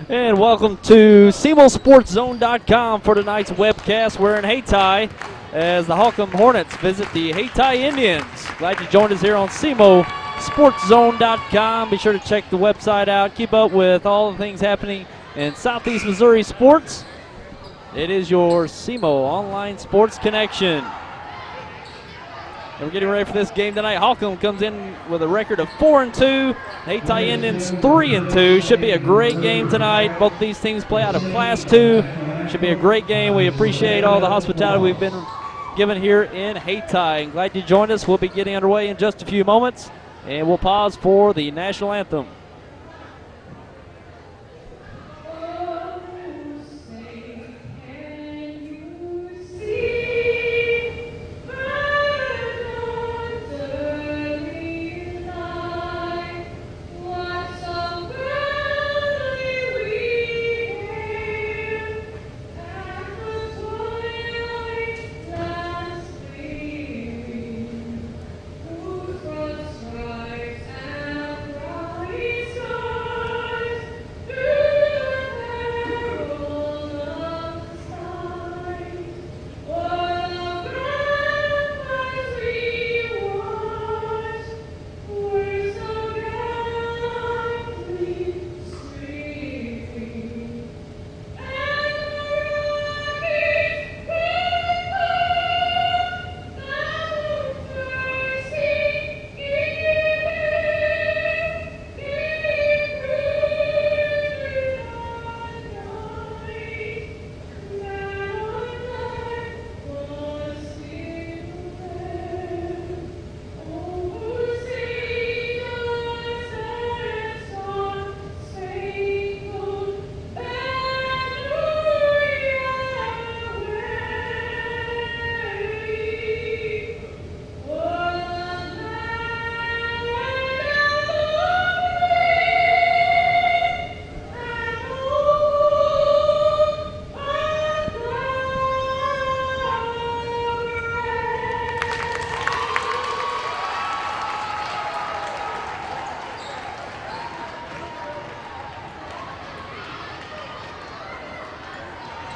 And welcome to SEMOSportsZone.com for tonight's webcast. We're in Hayti as the Holcomb Hornets visit the Hayti Indians. Glad you joined us here on SEMOSportsZone.com. Be sure to check the website out. Keep up with all the things happening in Southeast Missouri sports. It is your SEMO online sports connection. And we're getting ready for this game tonight. Holcomb comes in with a record of 4-2. Hayti Indians 3-2. Should be a great game tonight. Both these teams play out of Class 2. Should be a great game. We appreciate all the hospitality we've been given here in Hayti. And glad you joined us. We'll be getting underway in just a few moments. And we'll pause for the national anthem.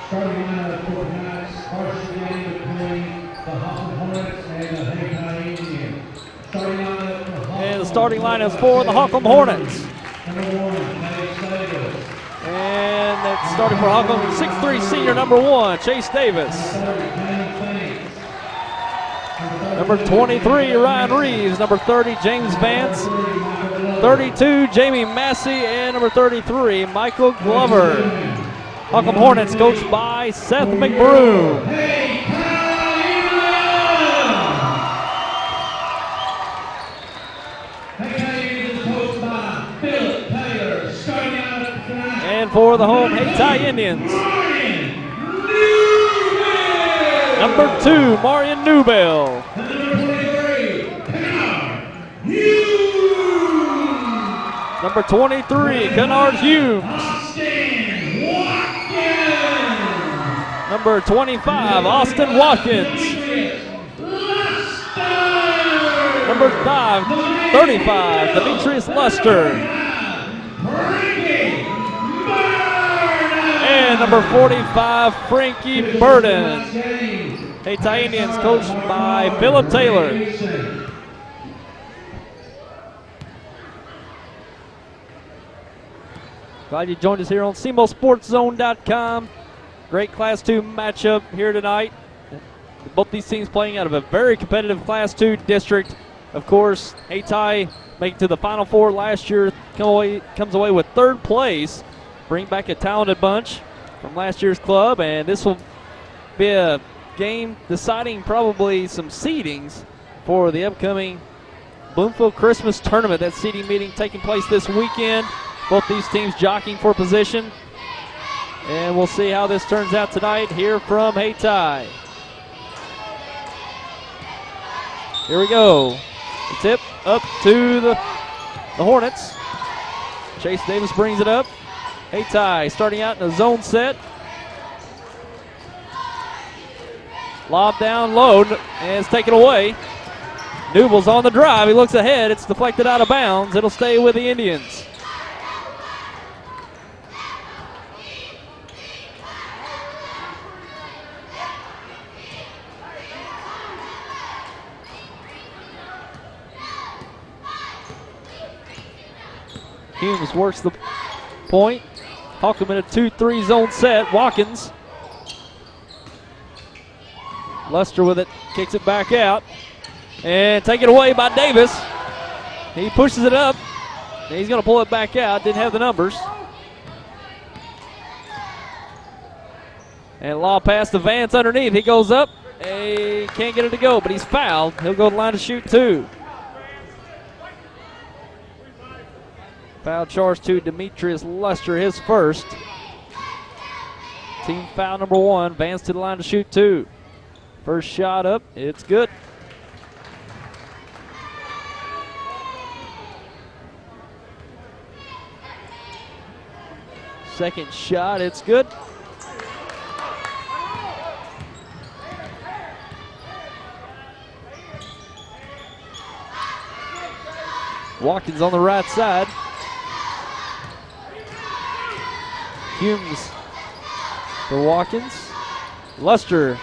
Starting lineup for tonight's first game between the Holcomb Hornets and the Hayti Indians. Starting lineup for Holcomb. And the starting lineup for the Holcomb Hornets. Number 1, Chase Davis. And that's starting for Holcomb, 6'3" senior number 1, Chase Davis. Number 23, Ryan Reeves. Number 30, James Vance. 32, Jamie Massey. And number 33, Michael Glover. Holcomb Hornets coached by Seth McBroom. And for the home Hayti Indians, number 2, Marion Newbell. Number 23, Kennard Humes. Number 25, Austin Watkins. Number 35, Demetrius Luster. And number 45, Frankie Burden. Hayti Indians coached by Philip Taylor. Glad you joined us here on SEMOSportsZone.com. Great Class 2 matchup here tonight. Both these teams playing out of a very competitive Class 2 district. Of course, Hayti making to the Final Four last year, comes away with 3rd place. Bring back a talented bunch from last year's club, and this will be a game deciding probably some seedings for the upcoming Bloomfield Christmas Tournament. That seeding meeting taking place this weekend. Both these teams jockeying for position. And we'll see how this turns out tonight here from Hayti. Here we go. The tip up to the Hornets. Chase Davis brings it up. Hayti starting out in a zone set. Lob down low, and it's taken away. Newbell's on the drive. He looks ahead. It's deflected out of bounds. It'll stay with the Indians. Humes works the point. Holcomb in a 2-3 zone set. Watkins. Luster with it, kicks it back out. And taken away by Davis. He pushes it up. He's going to pull it back out. Didn't have the numbers. And Law pass to Vance underneath. He goes up. He can't get it to go, but he's fouled. He'll go to the line to shoot 2. Foul charge to Demetrius Luster, his first. Team foul number 1. Vance to the line to shoot 2. First shot up. It's good. Second shot. It's good. Watkins on the right side. Humes for Watkins. Luster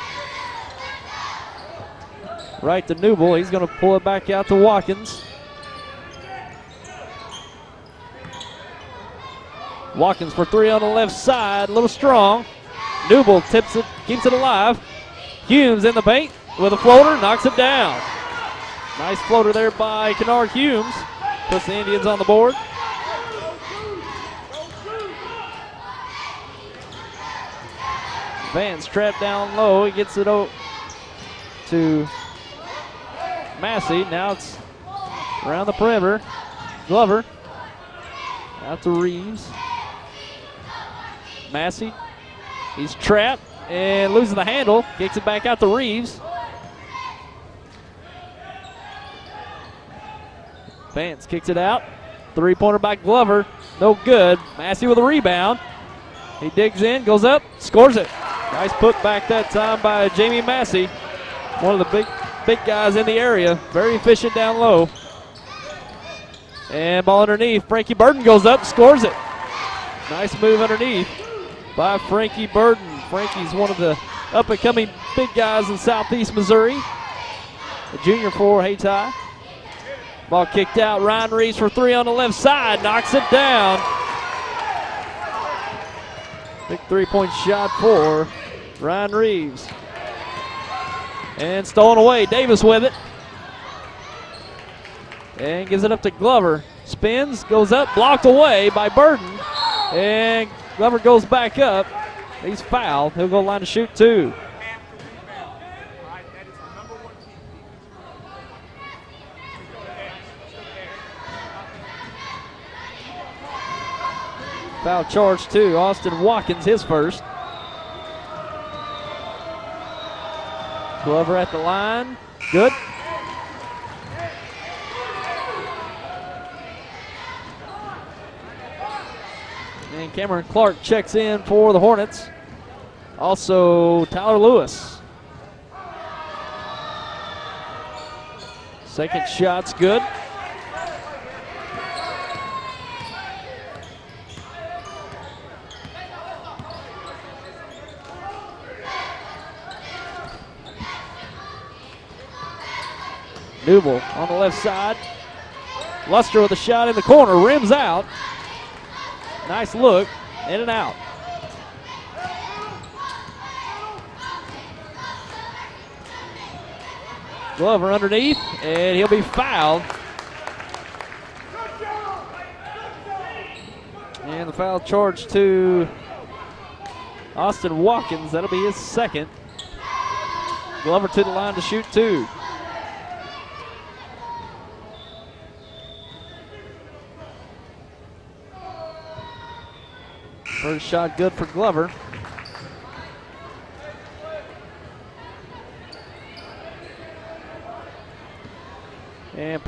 right to Newble. He's going to pull it back out to Watkins. Watkins for 3 on the left side. A little strong. Newble tips it, keeps it alive. Humes in the paint with a floater, knocks it down. Nice floater there by Kennard Humes. Puts the Indians on the board. Vance trapped down low. He gets it to Massey. Now it's around the perimeter. Glover. Out to Reeves. Massey. He's trapped and losing the handle. Kicks it back out to Reeves. Vance kicks it out. 3-pointer by Glover. No good. Massey with a rebound. He digs in, goes up, scores it. Nice put back that time by Jamie Massey. One of the big guys in the area. Very efficient down low. And ball underneath. Frankie Burton goes up, scores it. Nice move underneath by Frankie Burton. Frankie's one of the up-and-coming big guys in Southeast Missouri. A junior for Hayti. Ball kicked out. Ryan Reeves for 3 on the left side. Knocks it down. Big 3-point shot for Ryan Reeves. And stolen away. Davis with it. And gives it up to Glover. Spins, goes up, blocked away by Burton. And Glover goes back up. He's fouled. He'll go line to shoot 2. Foul charge to Austin Watkins, his first. Glover at the line. Good. And Cameron Clark checks in for the Hornets. Also Tyler Lewis. Second shot's good. Newble on the left side. Luster with a shot in the corner, rims out. Nice look, in and out. Glover underneath, and he'll be fouled. And the foul charge to Austin Watkins. That'll be his second. Glover to the line to shoot 2. First shot good for Glover. And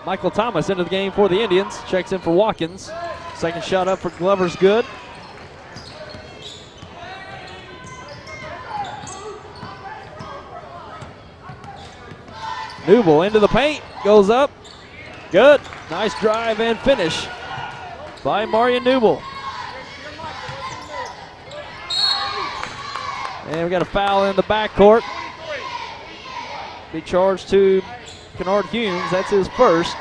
Michael Thomas into the game for the Indians. Checks in for Watkins. Second shot up for Glover's good. Newble into the paint, goes up. Good. Nice drive and finish by Marion Newble. And we got a foul in the backcourt. Be charged to Kennard Humes. That's his first.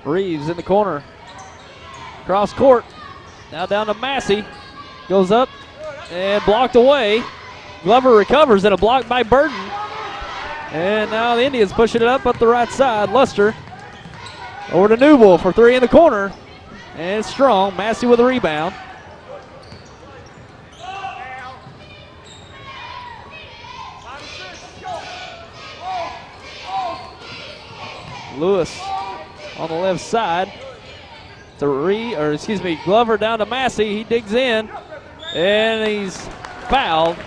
Reeves in the corner. Cross court. Now down to Massey. Goes up and blocked away. Glover recovers and a block by Burden. And now the Indians pushing it up the right side. Luster over to Newell for three in the corner. And it's strong. Massey with a rebound. Lewis on the left side. Glover down to Massey. He digs in. And he's fouled.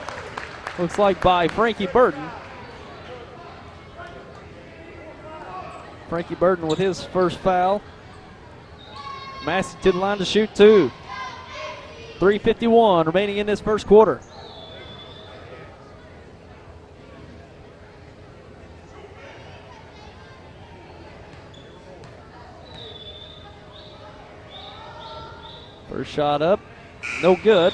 Looks like by Frankie Burden. Frankie Burden with his first foul. Massey to the line to shoot two. 3:51 remaining in this first quarter. First shot up, no good.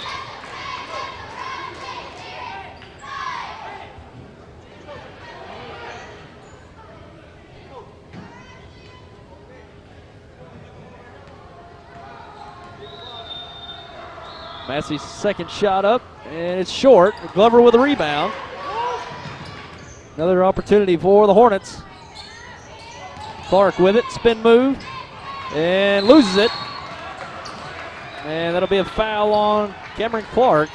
Massey's second shot up, and it's short. Glover with a rebound. Another opportunity for the Hornets. Clark with it, spin move, and loses it. And that'll be a foul on Cameron Clark.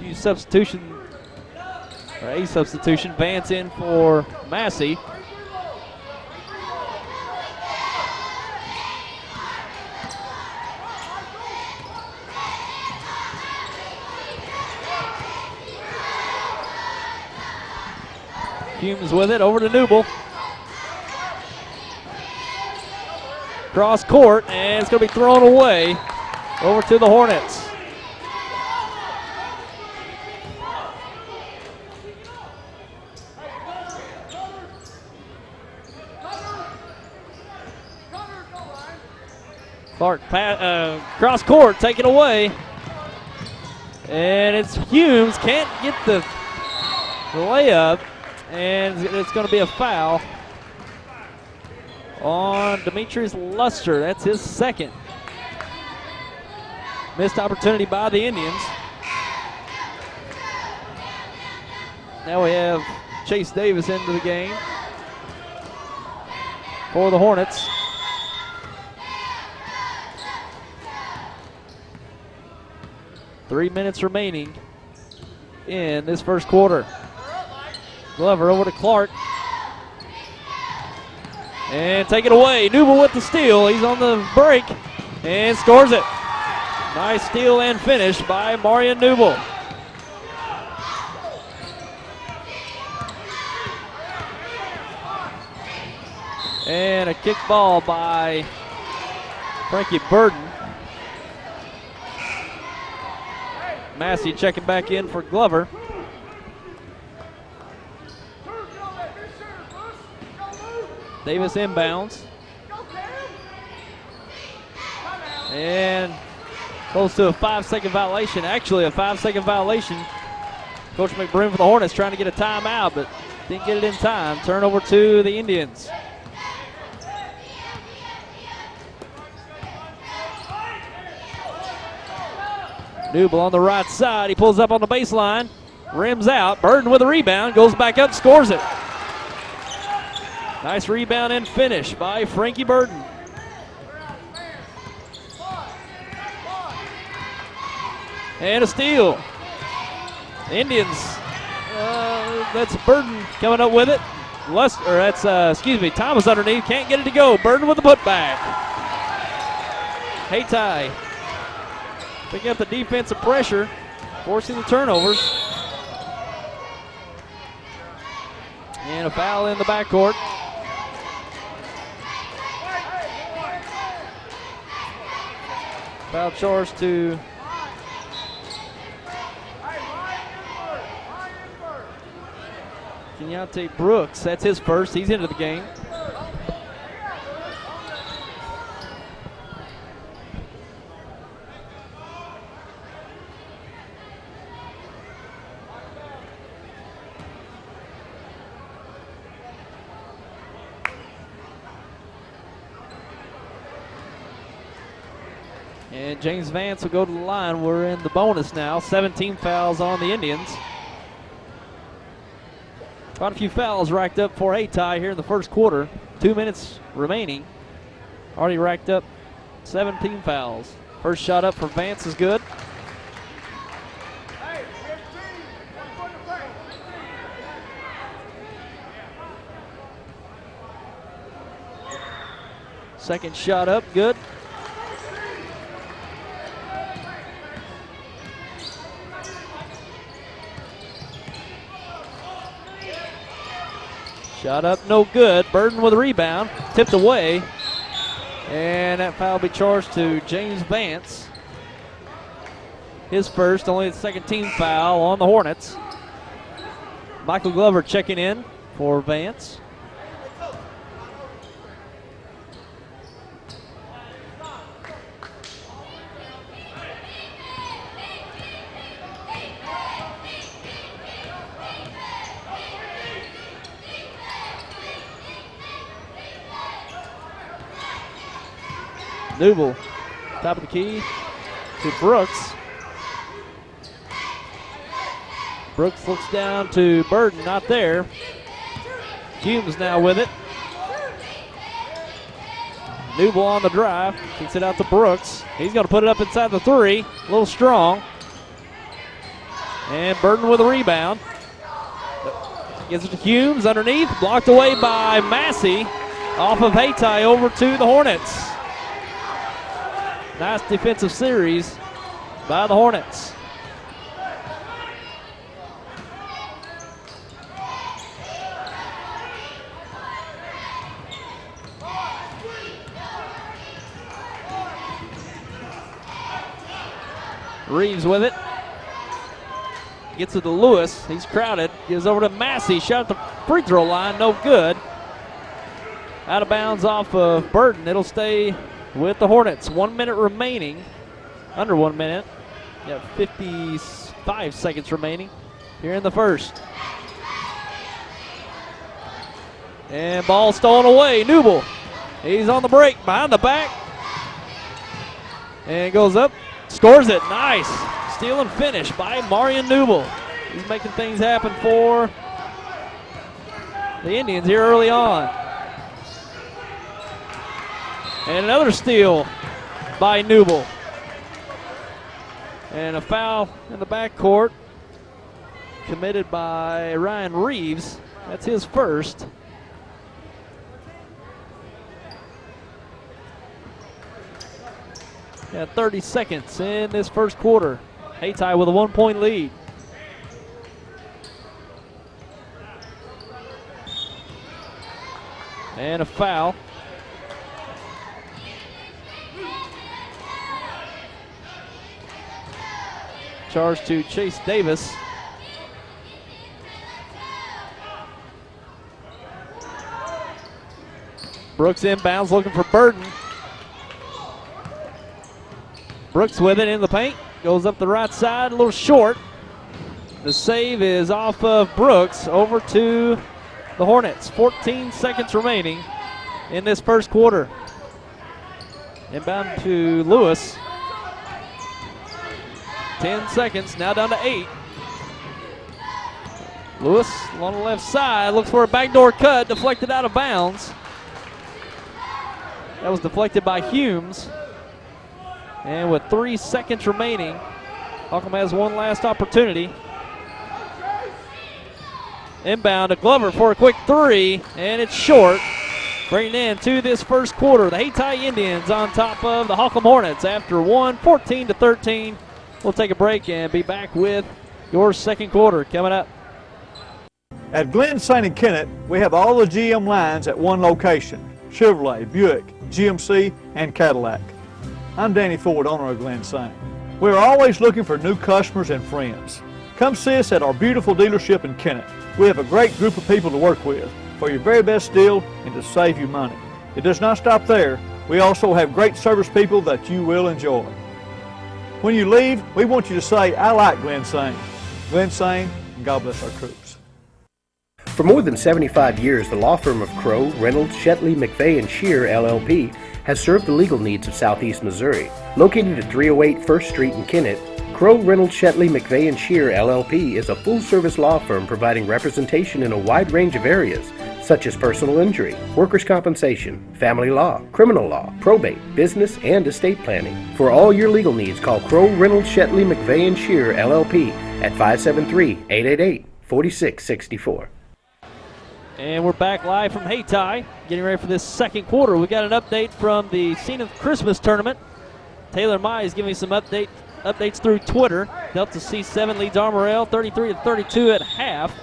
A substitution. Vance in for Massey. Humes with it, over to Newell. Cross court, and it's going to be thrown away over to the Hornets. Clark cross court, taken away. And it's Humes, can't get the layup, and it's going to be a foul on Demetrius Luster. That's his second. Missed opportunity by the Indians. Now we have Chase Davis into the game for the Hornets. Three minutes remaining in this first quarter. Glover over to Clark. And take it away. Newell with the steal. He's on the break and scores it. Nice steal and finish by Marion Newell. And a kick ball by Frankie Burden. Massey checking back in for Glover. Davis inbounds. And close to a 5-second violation. Actually, a 5-second violation. Coach McBroom for the Hornets trying to get a timeout, but didn't get it in time. Turnover to the Indians. Newell on the right side. He pulls up on the baseline. Rims out. Burden with a rebound. Goes back up, scores it. Nice rebound and finish by Frankie Burden. And a steal. The Indians, that's Burden coming up with it. Thomas underneath, can't get it to go. Burden with the putback. Hayti picking up the defensive pressure, forcing the turnovers. And a foul in the backcourt. Foul charge to Kenyate Brooks. That's his first. He's into the game. And James Vance will go to the line. We're in the bonus now. 17 fouls on the Indians. Quite a few fouls racked up for Hayti here in the first quarter. 2 minutes remaining. Already racked up 17 fouls. First shot up for Vance is good. Second shot up, good. Shot up, no good. Burden with a rebound, tipped away. And that foul will be charged to James Vance. His first, only the second team foul on the Hornets. Michael Glover checking in for Vance. Newble, top of the key to Brooks. Brooks looks down to Burden, not there. Humes now with it. Newble on the drive, kicks it out to Brooks. He's going to put it up inside the three, a little strong. And Burden with a rebound. Gives it to Humes underneath, blocked away by Massey. Off of Hayti over to the Hornets. Nice defensive series by the Hornets. Reeves with it. Gets it to Lewis. He's crowded. Gives over to Massey. Shot at the free throw line. No good. Out of bounds off of Burden. It'll stay with the Hornets. 1 minute remaining. Under 1 minute. Yeah, 55 seconds remaining here in the first. And ball stolen away. Newble. He's on the break. Behind the back. And goes up. Scores it. Nice. Steal and finish by Marion Newble. He's making things happen for the Indians here early on. And another steal by Newble. And a foul in the backcourt committed by Ryan Reeves. That's his first. Got 30 seconds in this first quarter. Hayti with a 1 point lead. And a foul. Charge to Chase Davis. Brooks inbounds looking for Burden. Brooks with it in the paint. Goes up the right side, a little short. The save is off of Brooks over to the Hornets. 14 seconds remaining in this first quarter. Inbound to Lewis. 10 seconds, now down to 8. Lewis on the left side, looks for a backdoor cut, deflected out of bounds. That was deflected by Humes. And with 3 seconds remaining, Holcomb has one last opportunity. Inbound to Glover for a quick three, and it's short. Bringing into this first quarter, the Hayti Indians on top of the Holcomb Hornets after 14-13. We'll take a break and be back with your second quarter coming up. At Glen St. and Kennett, we have all the GM lines at one location: Chevrolet, Buick, GMC, and Cadillac. I'm Danny Ford, owner of Glen St. We're always looking for new customers and friends. Come see us at our beautiful dealership in Kennett. We have a great group of people to work with for your very best deal and to save you money. It does not stop there. We also have great service people that you will enjoy. When you leave, we want you to say, "I like Glen St." Glen St., and God bless our troops. For more than 75 years, the law firm of Crow, Reynolds, Shetley, McVeigh, and Shear, LLP, has served the legal needs of Southeast Missouri. Located at 308 1st Street in Kennett, Crow, Reynolds, Shetley, McVeigh, and Shear, LLP is a full-service law firm providing representation in a wide range of areas, such as personal injury, workers' compensation, family law, criminal law, probate, business, and estate planning. For all your legal needs, call Crow, Reynolds, Shetley, McVeigh, and Shear, LLP at 573-888-4664. And we're back live from Hayti, getting ready for this second quarter. We got an update from the Zenith Christmas tournament. Taylor Mize giving me some updates through Twitter. Delta C7 leads Armorel 33-32 at half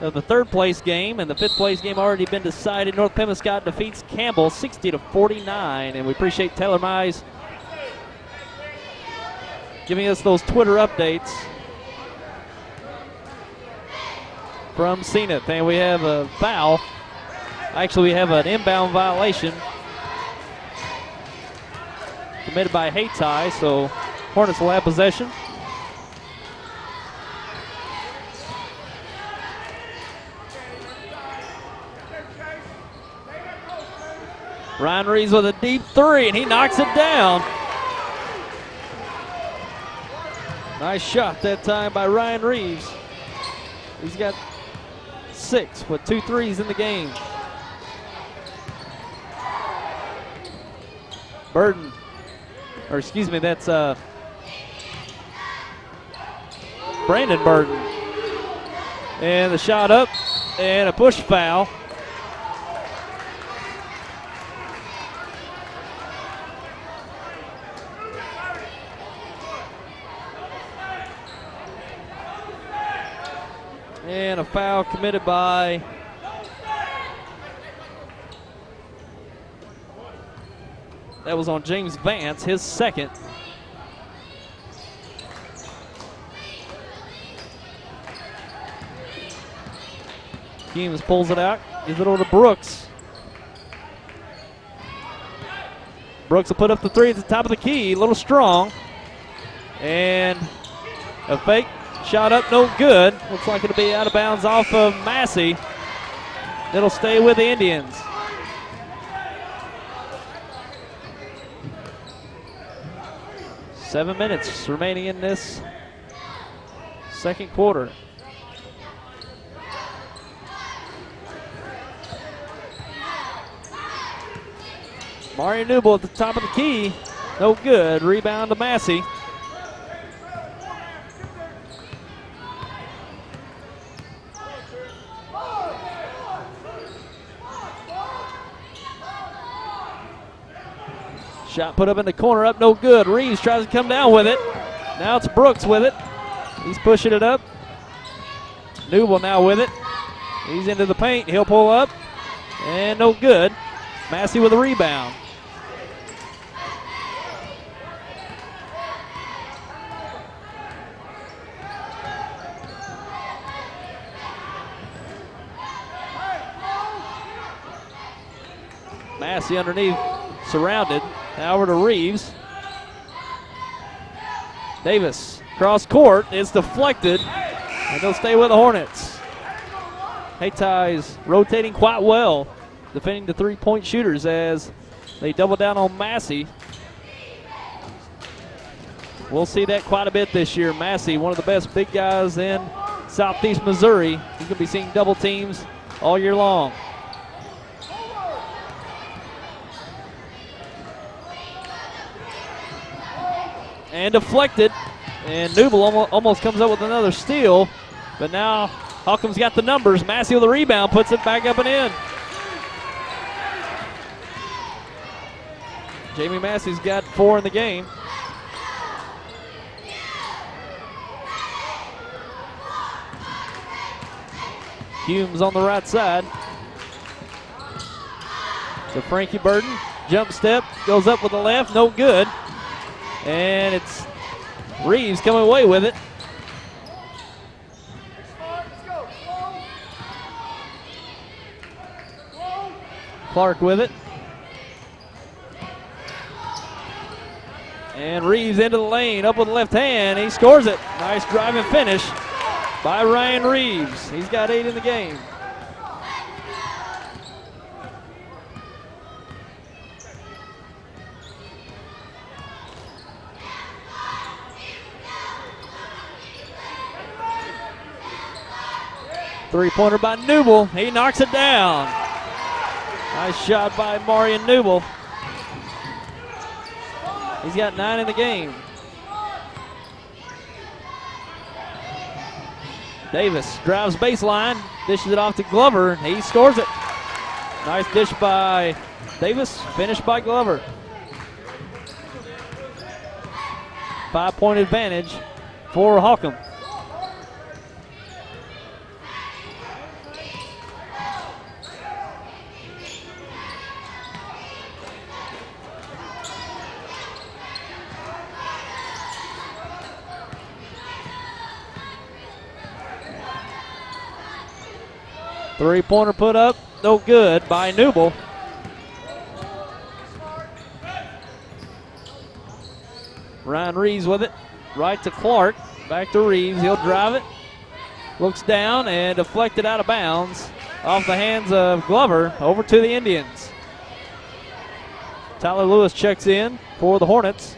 of the third place game, and the fifth place game already been decided. North Pemiscot defeats Campbell 60-49, and we appreciate Taylor Mize giving us those Twitter updates from Zenith. And we have a foul. Actually, we have an inbound violation committed by Hayti, so Hornets will have possession. Ryan Reeves with a deep three, and he knocks it down. Nice shot that time by Ryan Reeves. He's got 6 with 2 threes in the game. Burden, or excuse me, that's Brandon Burden. And the shot up, and a push foul. And a foul committed by that was on James Vance, his second. Keems pulls it out, gives it over to Brooks. Brooks will put up the three at the top of the key, a little strong. And a fake shot up, no good. Looks like it'll be out of bounds off of Massey. It'll stay with the Indians. Seven minutes remaining in this second quarter. Mario Newble at the top of the key. No good. Rebound to Massey. Shot put up in the corner, up no good. Reeves tries to come down with it. Now it's Brooks with it. He's pushing it up. Newble now with it. He's into the paint. He'll pull up. And no good. Massey with a rebound. Massey underneath, surrounded. Now over to Reeves. Davis, cross court, it's deflected, and they'll stay with the Hornets. Hayty's rotating quite well, defending the three-point shooters as they double down on Massey. We'll see that quite a bit this year. Massey, one of the best big guys in Southeast Missouri. He's going to be seeing double teams all year long. And deflected, and Newble almost comes up with another steal, but now Holcomb's got the numbers. Massey with the rebound, puts it back up and in. Jamie Massey's got 4 in the game. Humes on the right side. So Frankie Burden, jump step, goes up with the left, no good. And it's Reeves coming away with it. Clark with it. And Reeves into the lane, up with the left hand. He scores it. Nice drive and finish by Ryan Reeves. He's got 8 in the game. Three-pointer by Newble. He knocks it down. Nice shot by Marion Newble. He's got 9 in the game. Davis drives baseline, dishes it off to Glover, and he scores it. Nice dish by Davis, finished by Glover. 5-point advantage for Holcomb. Three-pointer put up, no good by Newble. Ryan Reeves with it, right to Clark, back to Reeves, he'll drive it, looks down and deflected out of bounds off the hands of Glover over to the Indians. Tyler Lewis checks in for the Hornets.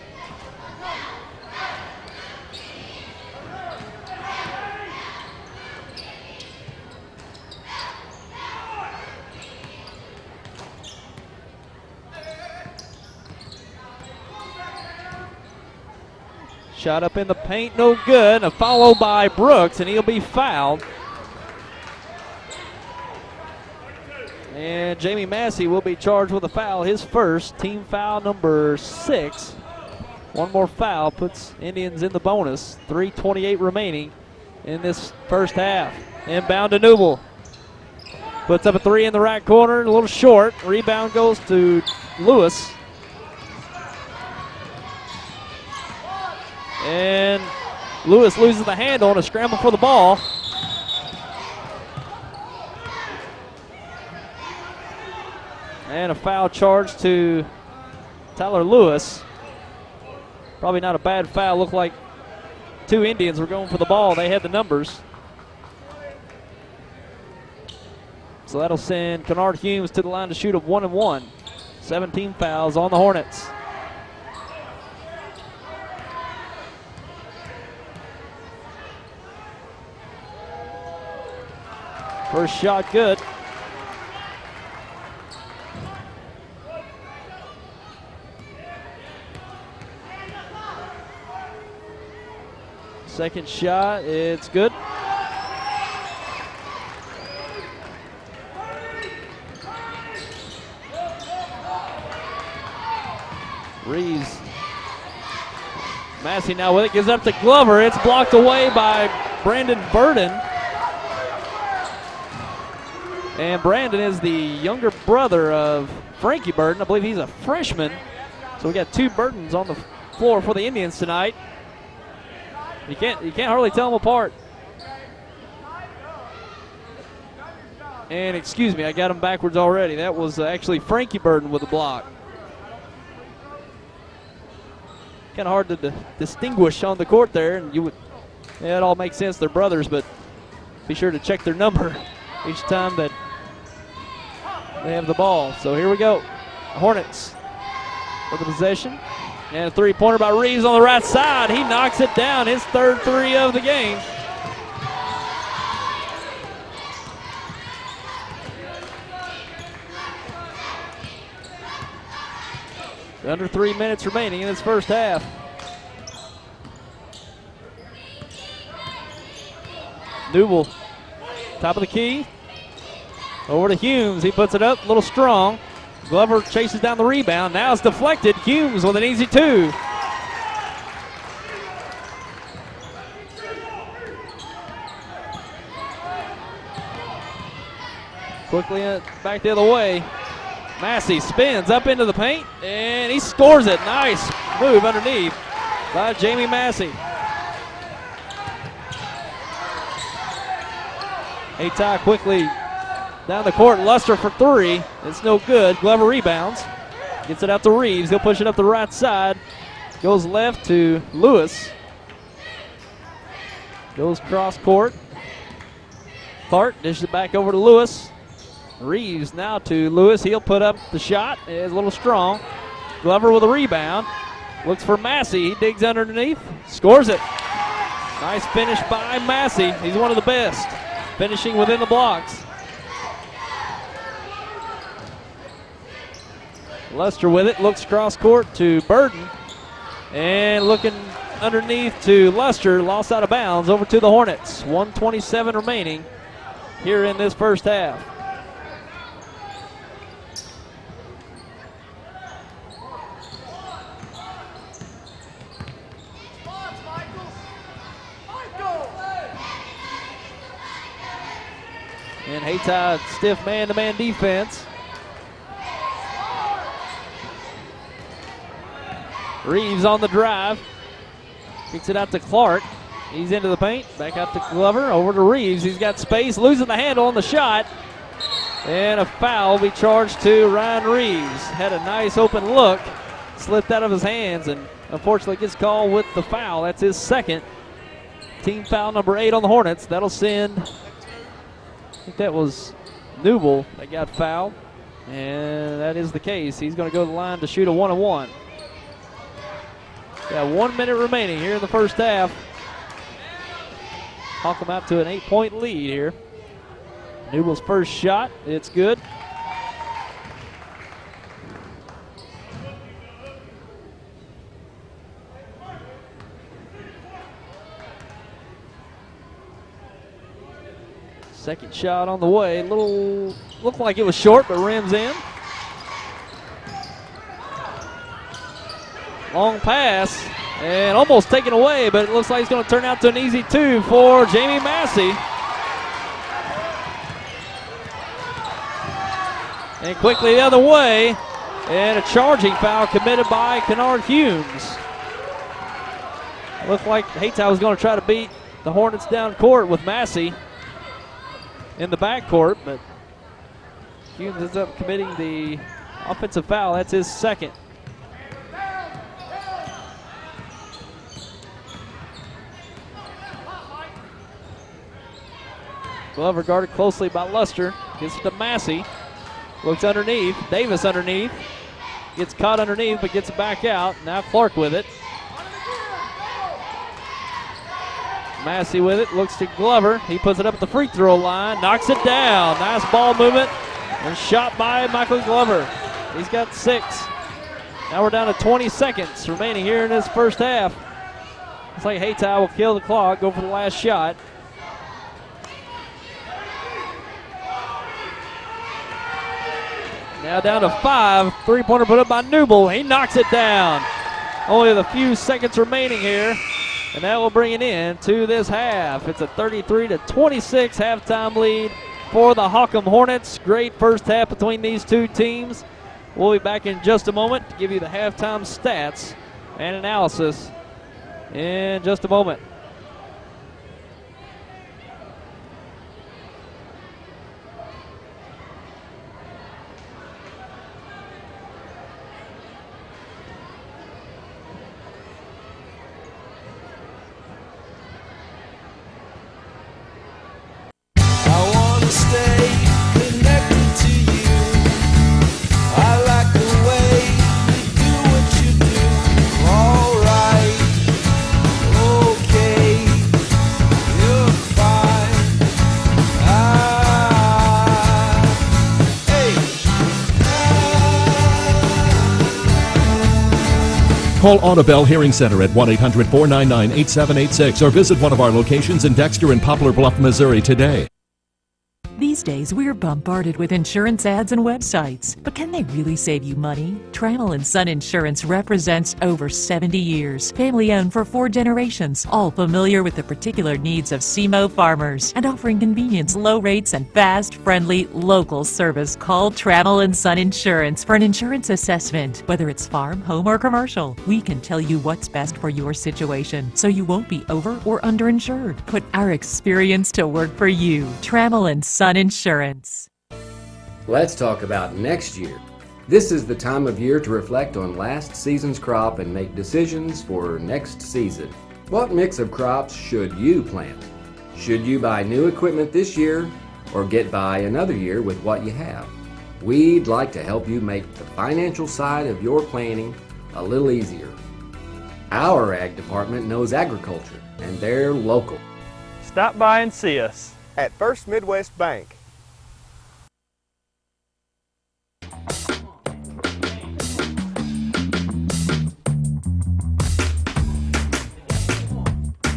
Shot up in the paint, no good. A follow by Brooks, and he'll be fouled. And Jamie Massey will be charged with a foul, his first, team foul number 6. One more foul puts Indians in the bonus. 3:28 remaining in this first half. Inbound to Newble. Puts up a 3 in the right corner, a little short. Rebound goes to Lewis. And Lewis loses the handle on a scramble for the ball. And a foul charge to Tyler Lewis. Probably not a bad foul. Looked like 2 Indians were going for the ball. They had the numbers. So that'll send Kennard Humes to the line to shoot a 1-and-1. 17 fouls on the Hornets. First shot good. Second shot, it's good. Reeves. Massey now with it, gives up to Glover. It's blocked away by Brandon Burden. And Brandon is the younger brother of Frankie Burden. I believe he's a freshman. So we got 2 Burdens on the floor for the Indians tonight. You can't hardly tell them apart. And excuse me, I got them backwards already. That was actually Frankie Burden with the block. Kind of hard to distinguish on the court there, and it all makes sense. They're brothers, but be sure to check their number each time that they have the ball. So here we go. Hornets for the possession. And a three-pointer by Reeves on the right side. He knocks it down. His third 3 of the game. Under 3 minutes remaining in this first half. Newble, top of the key. Over to Humes. He puts it up a little strong. Glover chases down the rebound. Now it's deflected. Humes with an easy 2. Quickly back the other way. Massey spins up into the paint, and he scores it. Nice move underneath by Jamie Massey. Hayti quickly down the court. Luster for 3. It's no good. Glover rebounds. Gets it out to Reeves. He'll push it up the right side. Goes left to Lewis. Goes cross court. Clark dishes it back over to Lewis. Reeves now to Lewis. He'll put up the shot. It's a little strong. Glover with a rebound. Looks for Massey. He digs underneath. Scores it. Nice finish by Massey. He's one of the best. finishing within the blocks. Luster with it, looks cross court to Burden, and looking underneath to Luster, lost out of bounds, over to the Hornets. 1:27 remaining here in this first half. And Hayti stiff man-to-man defense. Reeves on the drive. Kicks it out to Clark. He's into the paint. Back out to Glover. Over to Reeves. He's got space. Losing the handle on the shot. And a foul will be charged to Ryan Reeves. Had a nice open look. Slipped out of his hands and unfortunately gets called with the foul. That's his second. Team foul number 8 on the Hornets. That'll send, I think that was Newble that got fouled. And that is the case. He's going to go to the line to shoot a 1-on-1. Got 1 minute remaining here in the first half. Holcomb out to an 8-point lead here. Newble's first shot, it's good. Second shot on the way. Looked like it was short, but rims in. Long pass, and almost taken away, but it looks like it's going to turn out to an easy 2 for Jamie Massey. And quickly the other way, and a charging foul committed by Kennard Humes. Looked like Hayti was going to try to beat the Hornets down court with Massey in the backcourt, but Humes ends up committing the offensive foul. That's his second. Glover guarded closely by Luster. Gets it to Massey. Looks underneath. Davis underneath. Gets caught underneath, but gets it back out. Now Clark with it. Massey with it. Looks to Glover. He puts it up at the free throw line. Knocks it down. Nice ball movement. And shot by Michael Glover. He's got 6. Now we're down to 20 seconds remaining here in this first half. Looks like Hayti will kill the clock. Go for the last shot. Now down to 5. Three-pointer put up by Newble. He knocks it down. Only a few seconds remaining here, and that will bring it in to this half. It's a 33-26 halftime lead for the Holcomb Hornets. Great first half between these two teams. We'll be back in just a moment to give you the halftime stats and analysis in just a moment. Call Audibel Hearing Center at 1-800-499-8786 or visit one of our locations in Dexter and Poplar Bluff, Missouri today. These days, we're bombarded with insurance ads and websites. But can they really save you money? Trammell & Son Insurance represents over 70 years. Family-owned for 4 generations. All familiar with the particular needs of SEMO farmers. And offering convenience, low rates, and fast, friendly, local service. Call Trammell & Son Insurance for an insurance assessment. Whether it's farm, home, or commercial, we can tell you what's best for your situation, so you won't be over or underinsured. Put our experience to work for you. Trammell & Son Insurance. Let's talk about next year. This is the time of year to reflect on last season's crop and make decisions for next season. What mix of crops should you plant? Should you buy new equipment this year or get by another year with what you have? We'd like to help you make the financial side of your planning a little easier. Our ag department knows agriculture and they're local. Stop by and see us. at First Midwest Bank.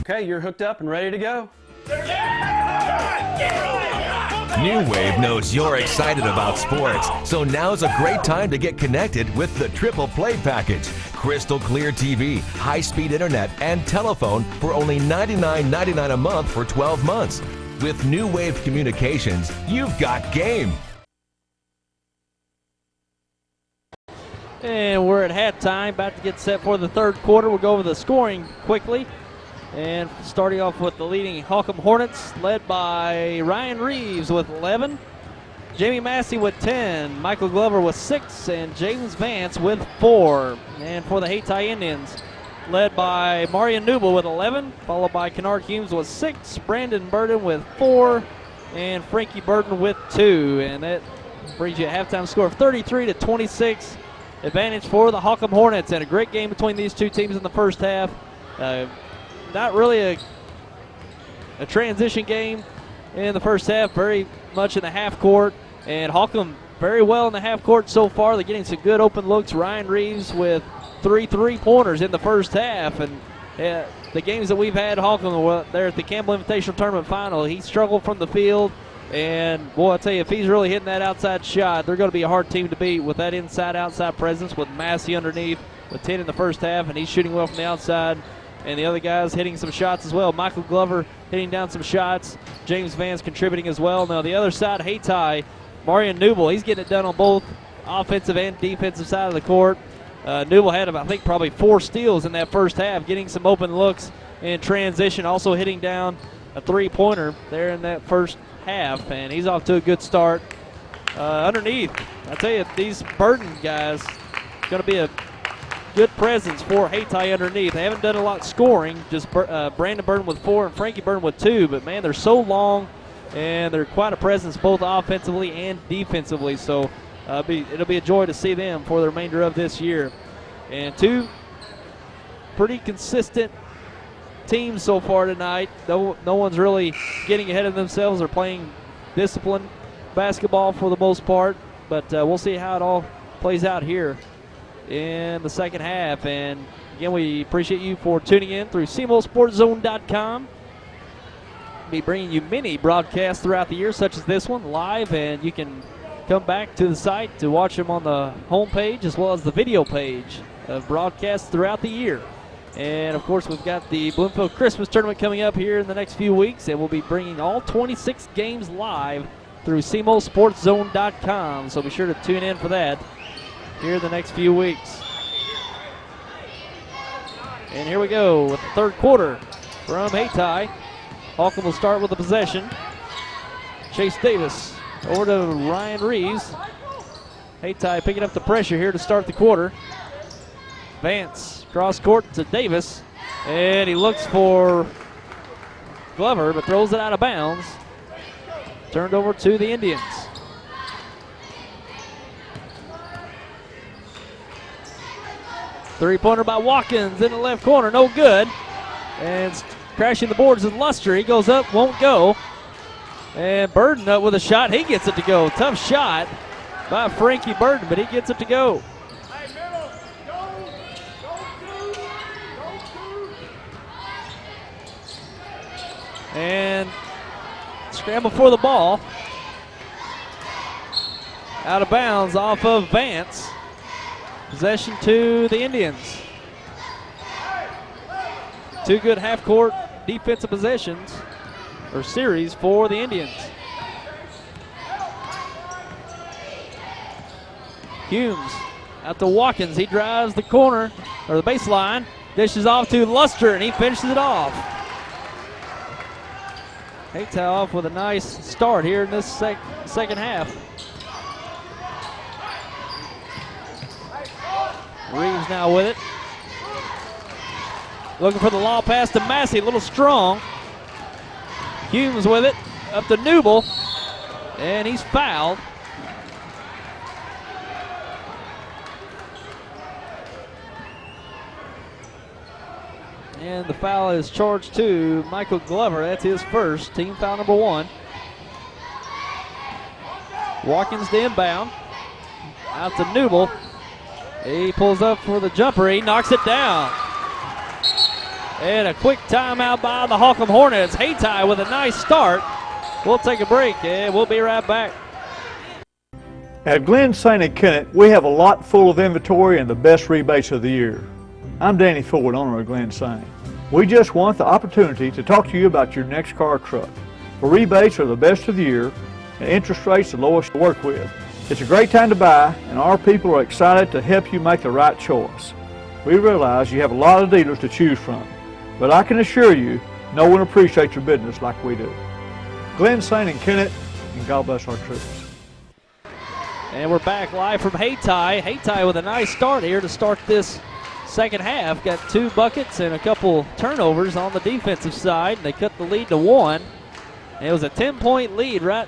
Okay, you're hooked up and ready to go. New Wave knows you're excited about sports, so now's a great time to get connected with the Triple Play package. Crystal clear TV, high-speed internet, and telephone for only $99.99 a month for 12 months. With New Wave Communications, you've got game. And we're at halftime, about to get set for the third quarter. We'll go over the scoring quickly. And starting off with the leading Holcomb Hornets, led by Ryan Reeves with 11, Jamie Massey with 10, Michael Glover with 6, and James Vance with 4. And for the Hayti Indians, led by Marion Newble with 11, followed by Kennard Humes with 6, Brandon Burden with 4, and Frankie Burden with 2. And that brings you a halftime score of 33-26. Advantage for the Holcomb Hornets, and a great game between these two teams in the first half. Not really a transition game in the first half, very much in the half court. And Holcomb very well in the half court so far. They're getting some good open looks. Ryan Reeves with 3 3-pointers in the first half. And the games that we've had, Holcomb, there at the Campbell Invitational Tournament Final, he struggled from the field. And, boy, I tell you, if he's really hitting that outside shot, they're going to be a hard team to beat with that inside-outside presence with Massey underneath with 10 in the first half, and he's shooting well from the outside. And the other guys hitting some shots as well. Michael Glover hitting down some shots. James Vance contributing as well. Now, the other side, Hayti, Marion Newble, he's getting it done on both offensive and defensive side of the court. Newble had, I think, probably 4 steals in that first half, getting some open looks in transition, also hitting down a 3-pointer there in that first half, and he's off to a good start. Underneath, I tell you, these Burden guys going to be a good presence for Hayti underneath. They haven't done a lot scoring, just Brandon Burden with 4 and Frankie Burden with 2, but man, they're so long and they're quite a presence both offensively and defensively, so it'll be a joy to see them for the remainder of this year. And 2 pretty consistent teams so far tonight. No one's really getting ahead of themselves. They're playing disciplined basketball for the most part, but we'll see how it all plays out here in the second half. And again, we appreciate you for tuning in through SEMOSportsZone.com. Be bringing you many broadcasts throughout the year, such as this one, live, and you can come back to the site to watch them on the home page as well as the video page of broadcasts throughout the year. And of course, we've got the Bloomfield Christmas Tournament coming up here in the next few weeks, and we'll be bringing all 26 games live through SEMOSportsZone.com, so be sure to tune in for that here in the next few weeks. And here we go with the third quarter from Hayti. Holcomb will start with the possession. Chase Davis over to Ryan Reeves. Hayti picking up the pressure here to start the quarter. Vance cross court to Davis, and he looks for Glover, but throws it out of bounds. Turned over to the Indians. Three-pointer by Watkins in the left corner, no good. And crashing the boards is Luster. He goes up, won't go. And Burden up with a shot. He gets it to go. Tough shot by Frankie Burden, but he gets it to go. And scramble for the ball. Out of bounds off of Vance. Possession to the Indians. 2 good half-court defensive possessions or series for the Indians. Humes out to Watkins. He drives the corner or the baseline. Dishes off to Luster, and he finishes it off. Hayti off with a nice start here in this second half. Reeves now with it. Looking for the long pass to Massey, a little strong. Humes with it, up to Newble, and he's fouled. And the foul is charged to Michael Glover. That's his first, team foul number 1. Watkins to inbound. Out to Newble. He pulls up for the jumper. He knocks it down. And a quick timeout by the Holcomb Hornets. Hayti with a nice start. We'll take a break and we'll be right back. At Glen St. Kennett, we have a lot full of inventory and the best rebates of the year. I'm Danny Ford, owner of Glen St. We just want the opportunity to talk to you about your next car or truck. The rebates are the best of the year and interest rates the lowest to work with. It's a great time to buy, and our people are excited to help you make the right choice. We realize you have a lot of dealers to choose from, but I can assure you no one appreciates your business like we do. Glen St. Kennett, and God bless our troops. And we're back live from Hayti. Hayti with a nice start here to start this second half. Got 2 buckets and a couple turnovers on the defensive side. They cut the lead to 1. And it was a 10-point lead right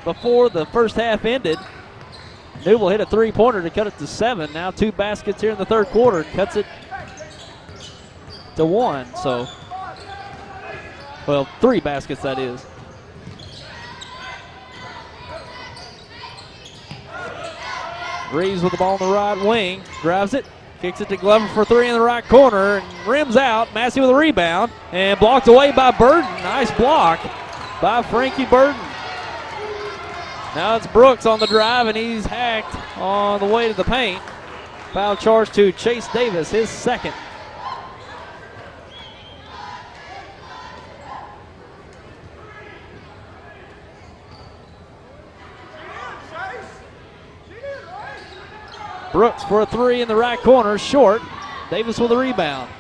before the first half ended. Newble hit a 3-pointer to cut it to 7. Now 2 baskets here in the third quarter. Cuts it to 1. So, well, 3 baskets that is. Reeves with the ball on the right wing, drives it, kicks it to Glover for 3 in the right corner, and rims out. Massey with a rebound, and blocked away by Burden. Nice block by Frankie Burden. Now it's Brooks on the drive, and he's hacked on the way to the paint. Foul charge to Chase Davis, his second. Brooks for a 3 in the right corner, short. Davis with a rebound.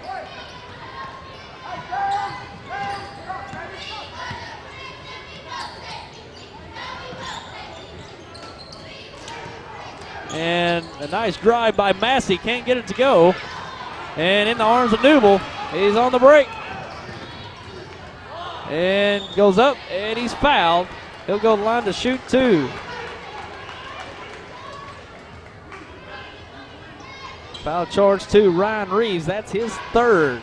And a nice drive by Massey, can't get it to go. And in the arms of Newble, he's on the break. And goes up, and he's fouled. He'll go to the line to shoot 2. Foul charge to Ryan Reeves. That's his 3rd.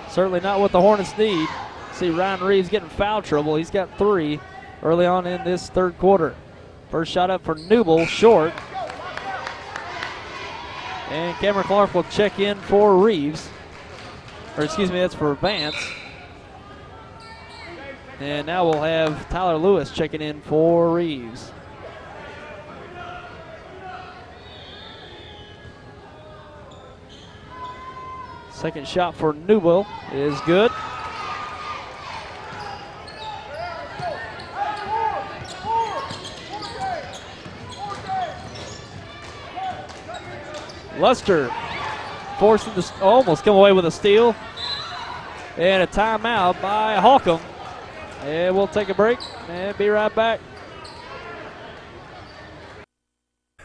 Certainly not what the Hornets need. See Ryan Reeves getting foul trouble. He's got 3 early on in this third quarter. First shot up for Newble, short. And Cameron Clark will check in for Reeves. Or excuse me, that's for Vance. And now we'll have Tyler Lewis checking in for Reeves. Second shot for Newble is good. Luster forcing to almost come away with a steal. And a timeout by Holcomb. And we'll take a break and be right back.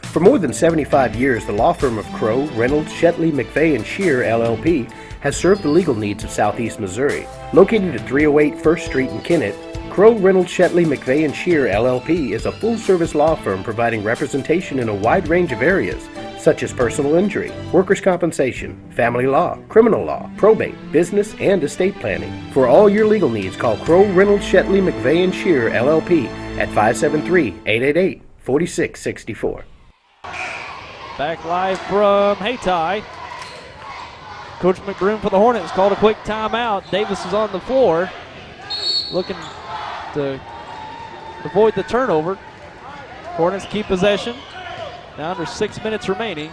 For more than 75 years, the law firm of Crow, Reynolds, Shetley, McVeigh & Shear, LLP, has served the legal needs of Southeast Missouri. Located at 308 1st Street in Kennett, Crow, Reynolds, Shetley, McVeigh & Shear, LLP is a full-service law firm providing representation in a wide range of areas, such as personal injury, workers' compensation, family law, criminal law, probate, business, and estate planning. For all your legal needs, call Crow, Reynolds, Shetley, McVeigh & Shear, LLP at 573-888-4664. Back live from Hayti. Coach McBroom for the Hornets called a quick timeout. Davis is on the floor looking to avoid the turnover. Hornets keep possession. Now under 6 minutes remaining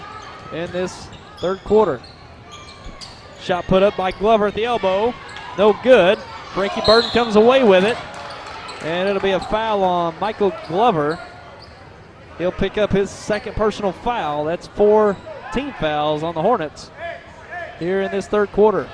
in this third quarter. Shot put up by Glover at the elbow. No good. Frankie Burton comes away with it. And it'll be a foul on Michael Glover. He'll pick up his second personal foul. That's 4 team fouls on the Hornets here in this third quarter.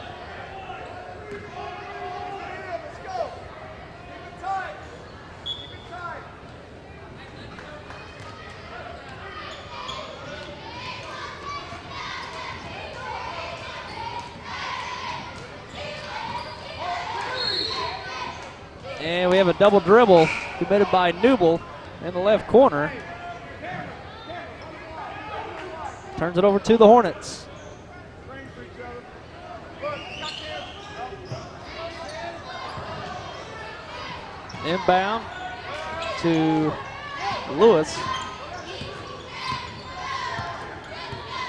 And we have a double dribble committed by Newble in the left corner. Turns it over to the Hornets. Inbound. to Lewis.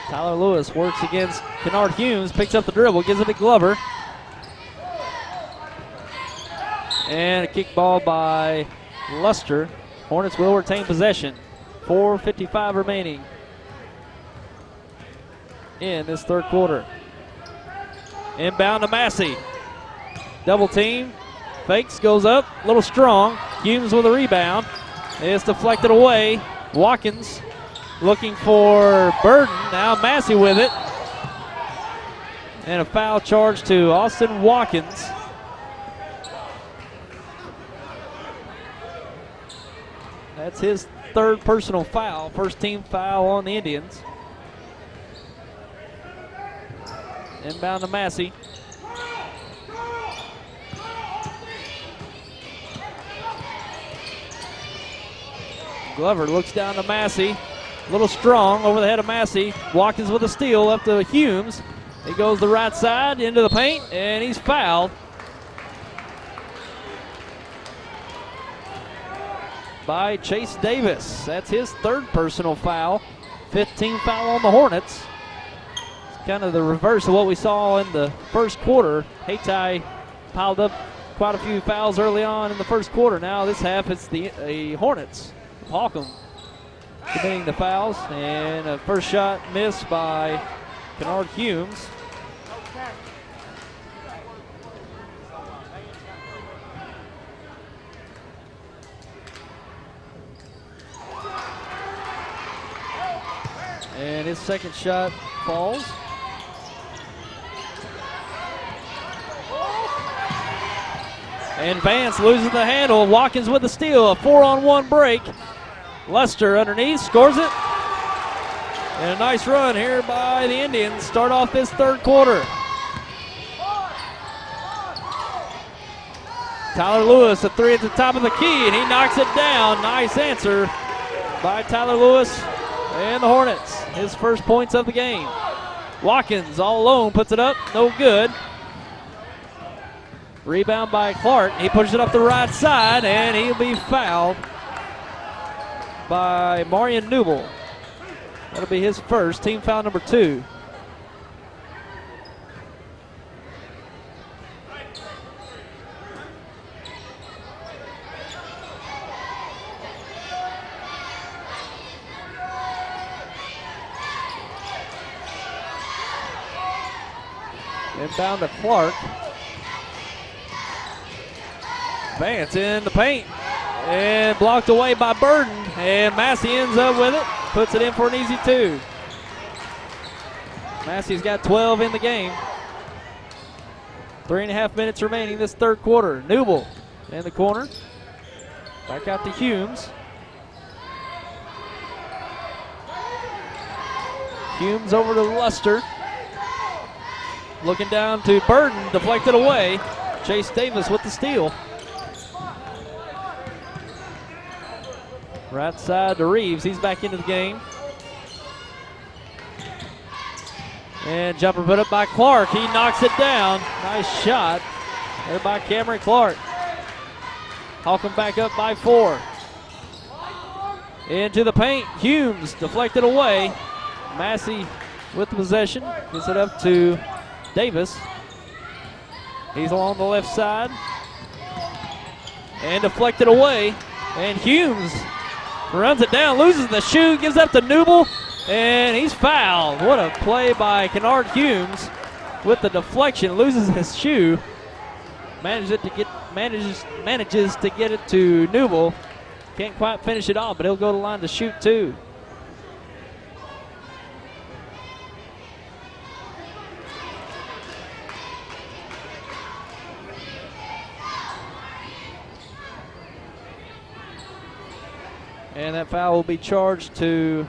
Tyler Lewis works against Kennard Humes, picks up the dribble, gives it to Glover. And a kick ball by Luster. Hornets will retain possession. 4:55 remaining in this third quarter. Inbound to Massey. Double team. Fakes, goes up, a little strong. Humes with a rebound. It's deflected away. Watkins looking for Burden. Now Massey with it. And a foul charge to Austin Watkins. That's his third personal foul. First team foul on the Indians. Inbound to Massey. Glover looks down to Massey. A little strong over the head of Massey. Watkins with a steal up to Humes. He goes the right side into the paint, and he's fouled by Chase Davis. That's his third personal foul. 15 foul on the Hornets. It's kind of the reverse of what we saw in the first quarter. Hayti piled up quite a few fouls early on in the first quarter. Now this half it's the Hornets. Holcomb committing the fouls, and a first shot missed by Kennard Humes. And his second shot falls. And Vance loses the handle. Watkins with the steal, a 4-on-1 break. Luster underneath, scores it. And a nice run here by the Indians. Start off this third quarter. Tyler Lewis, a three at the top of the key, and he knocks it down. Nice answer by Tyler Lewis and the Hornets. His first points of the game. Watkins all alone puts it up, no good. Rebound by Clark. He pushes it up the right side, and he'll be fouled by Marion Newble. That'll be his first, team foul number 2. Inbound to Clark. Vance in the paint. And blocked away by Burden. And Massey ends up with it. Puts it in for an easy 2. Massey's got 12 in the game. 3.5 minutes remaining this third quarter. Newble in the corner. Back out to Humes. Humes over to Luster. Looking down to Burden. Deflected away. Chase Davis with the steal. Right side to Reeves. He's back into the game. And jumper put up by Clark. He knocks it down. Nice shot there by Cameron Clark. Holcomb back up by 4. Into the paint. Humes deflected away. Massey with the possession. Gets it up to Davis. He's along the left side. And deflected away. And Humes runs it down, loses the shoe, gives up to Newble, and he's fouled. What a play by Kennard Humes with the deflection, loses his shoe. Manages to get it to Newble. Can't quite finish it off, but he'll go to the line to shoot 2. And that foul will be charged to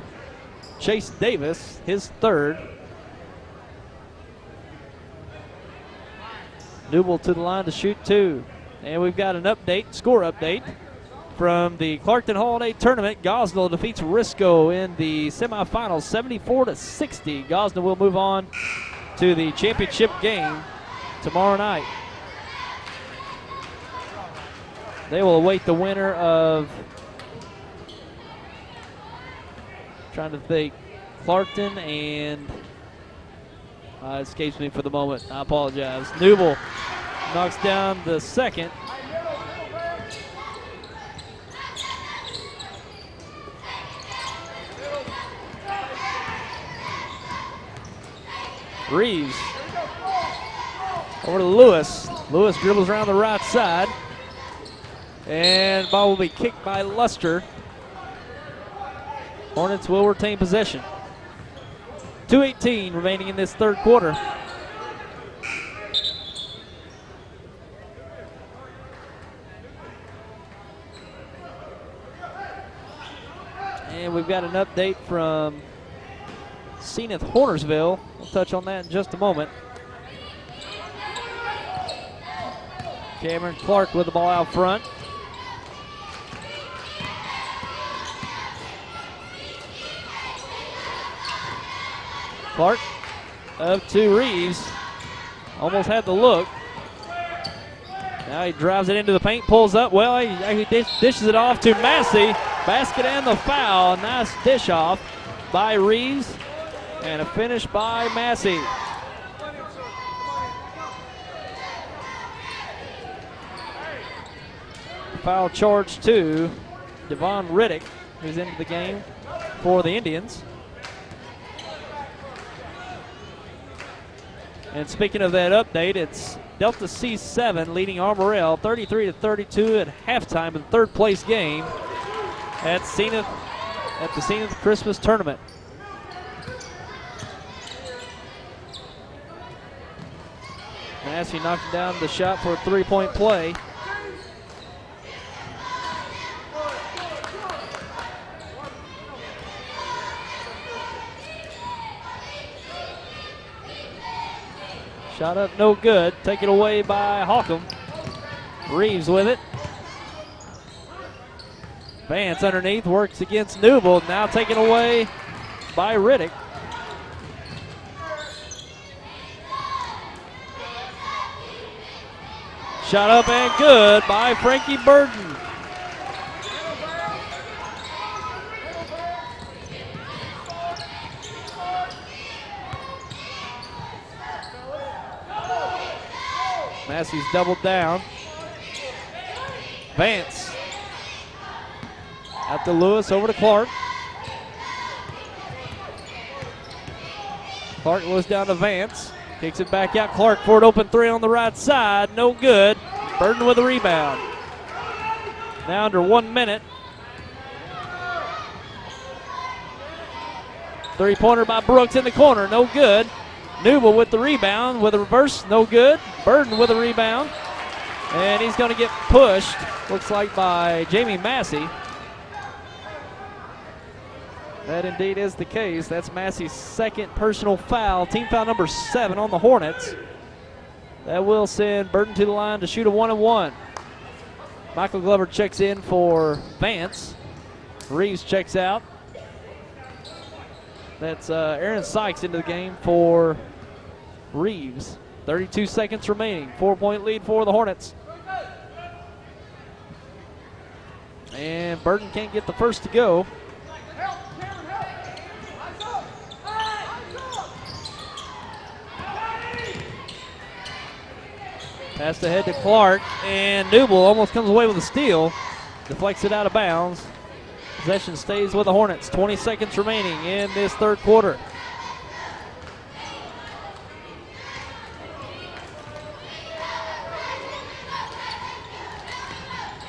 Chase Davis, his third. Newble to the line to shoot 2. And we've got an score update from the Clarkton Holiday Tournament. Gosnell defeats Risco in the semifinals 74-60. Gosnell will move on to the championship game tomorrow night. They will await the winner of Trying to think. Clarkton and it escapes me for the moment. I apologize. Newble knocks down the second. Reeves over to Lewis. Lewis dribbles around the right side. And ball will be kicked by Luster. Hornets will retain possession. 2:18 remaining in this third quarter. And we've got an update from Zenith Hornersville. We'll touch on that in just a moment. Cameron Clark with the ball out front. Clark up to Reeves. Almost had the look. Now he drives it into the paint, pulls up. Well, he dishes it off to Massey. Basket and the foul. Nice dish off by Reeves. And a finish by Massey. Foul charge to Devon Riddick, who's into the game for the Indians. And speaking of that update, it's Delta C7 leading Armorel 33-32 at halftime in the third place game at the Zenith Christmas Tournament. Massey knocking down the shot for a three-point play. Shot up, no good. Taken away by Holcomb. Reeves with it. Vance underneath, works against Newble. Now taken away by Riddick. Shot up and good by Frankie Burden. Massey's doubled down. Vance. Out to Lewis, over to Clark. Clark goes down to Vance. Kicks it back out. Clark for an open three on the right side. No good. Burden with a rebound. Now under 1 minute. Three-pointer by Brooks in the corner. No good. Newble with the rebound, with a reverse, no good. Burden with a rebound. And he's going to get pushed, looks like by Jamie Massey. That indeed is the case. That's Massey's second personal foul, team foul number 7 on the Hornets. That will send Burden to the line to shoot a 1-and-1. Michael Glover checks in for Vance. Reeves checks out. That's Aaron Sykes into the game for Reeves. 32 seconds remaining. 4-point lead for the Hornets. And Burden can't get the first to go. Pass ahead to Clark, and Newble almost comes away with a steal. Deflects it out of bounds. Possession stays with the Hornets. 20 seconds remaining in this third quarter.